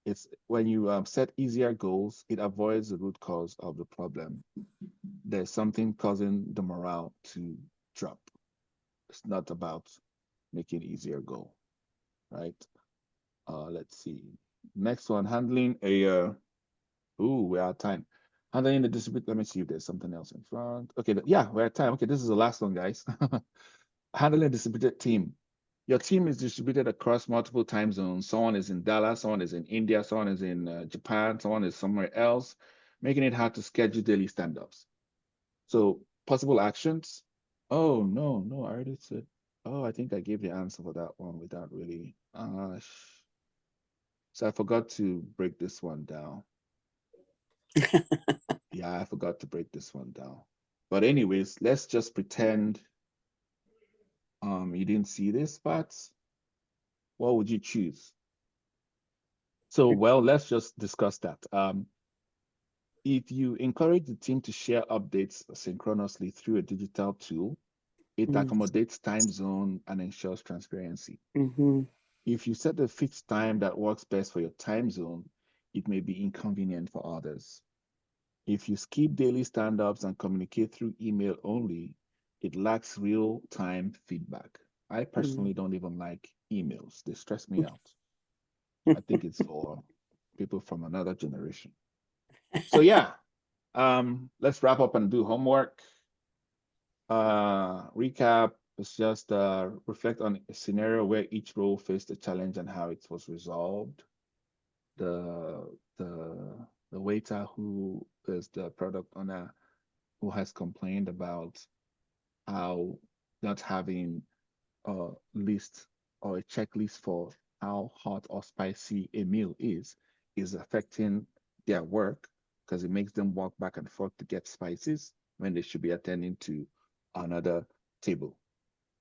it's when you set easier goals, it avoids the root cause of the problem. There's something causing the morale to drop. It's not about making easier goal, right? Let's see. Next one, handling a ooh, we're out of time. Handling the distribute. Let me see if there's something else in front. Okay, yeah, we're at time. Okay, this is the last one, guys. Handling a distributed team. Your team is distributed across multiple time zones. Someone is in Dallas, someone is in India, someone is in Japan, someone is somewhere else, making it hard to schedule daily stand-ups. So possible actions. Oh, no, I already said. Oh, I think I gave the answer for that one without really. So I forgot to break this one down. Yeah, I forgot to break this one down. But anyways, let's just pretend you didn't see this, but what would you choose? So, well, let's just discuss that. If you encourage the team to share updates synchronously through a digital tool, it accommodates time zone and ensures transparency. Mm-hmm. If you set a fixed time that works best for your time zone, it may be inconvenient for others. If you skip daily stand-ups and communicate through email only, it lacks real-time feedback. I personally don't even like emails. They stress me out. I think it's for people from another generation. So yeah, let's wrap up and do homework. Recap is just reflect on a scenario where each role faced a challenge and how it was resolved. The the waiter who is the product owner who has complained about how not having a list or a checklist for how hot or spicy a meal is affecting their work because it makes them walk back and forth to get spices when they should be attending to another table.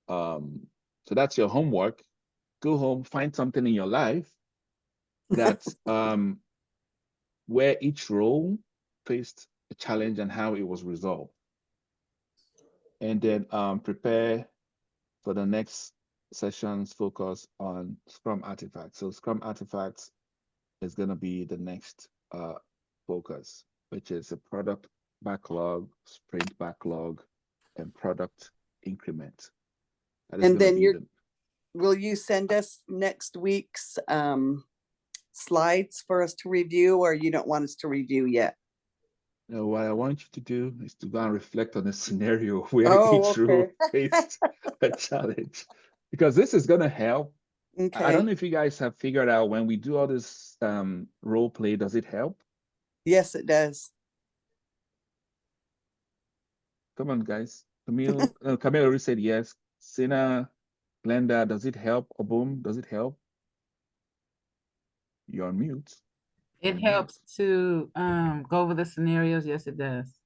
So that's your homework. Go home, find something in your life that's where each role faced a challenge and how it was resolved. And then prepare for the next session's focus on Scrum artifacts. So Scrum artifacts is going to be the next focus, which is a product backlog, sprint backlog, and product increment. That is And going to then be the will you send us next week's slides for us to review, or you don't want us to review yet? what I want you to do is to go and reflect on a scenario where Oh, each role okay. faced a challenge, because this is going to help. I don't Okay. know if you guys have figured out when we do all this role play, does it help? Yes, it does. Come on, guys. Camille already said yes. Sina, Glenda, does it help? Obum, does it help? You're on mute. It helps to go over the scenarios. Yes, it does.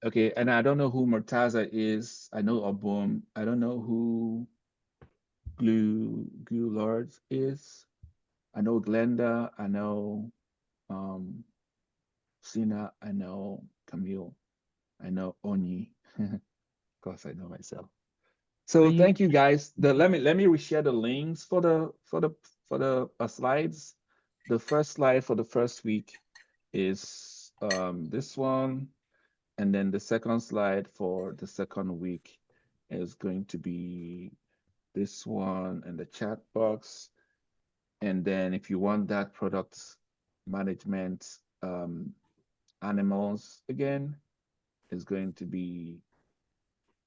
Okay, and I don't know who Murtaza is. I know Obum. I don't know who Glue Lords is. I know Glenda. I know Sina. I know Camille. I know Oni. Of course, I know myself. So you thank you guys. Let me reshare the links for the slides. The first slide for the first week is this one, and then the second slide for the second week is going to be this one in the chat box. And then if you want that product management animals again, is going to be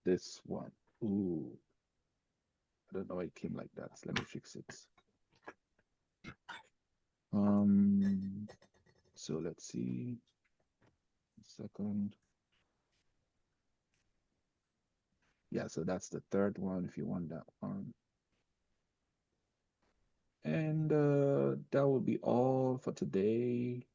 this one. Ooh. I don't know why it came like that. Let me fix it. So let's see. Second. Yeah, so that's the third one if you want that one. And that will be all for today.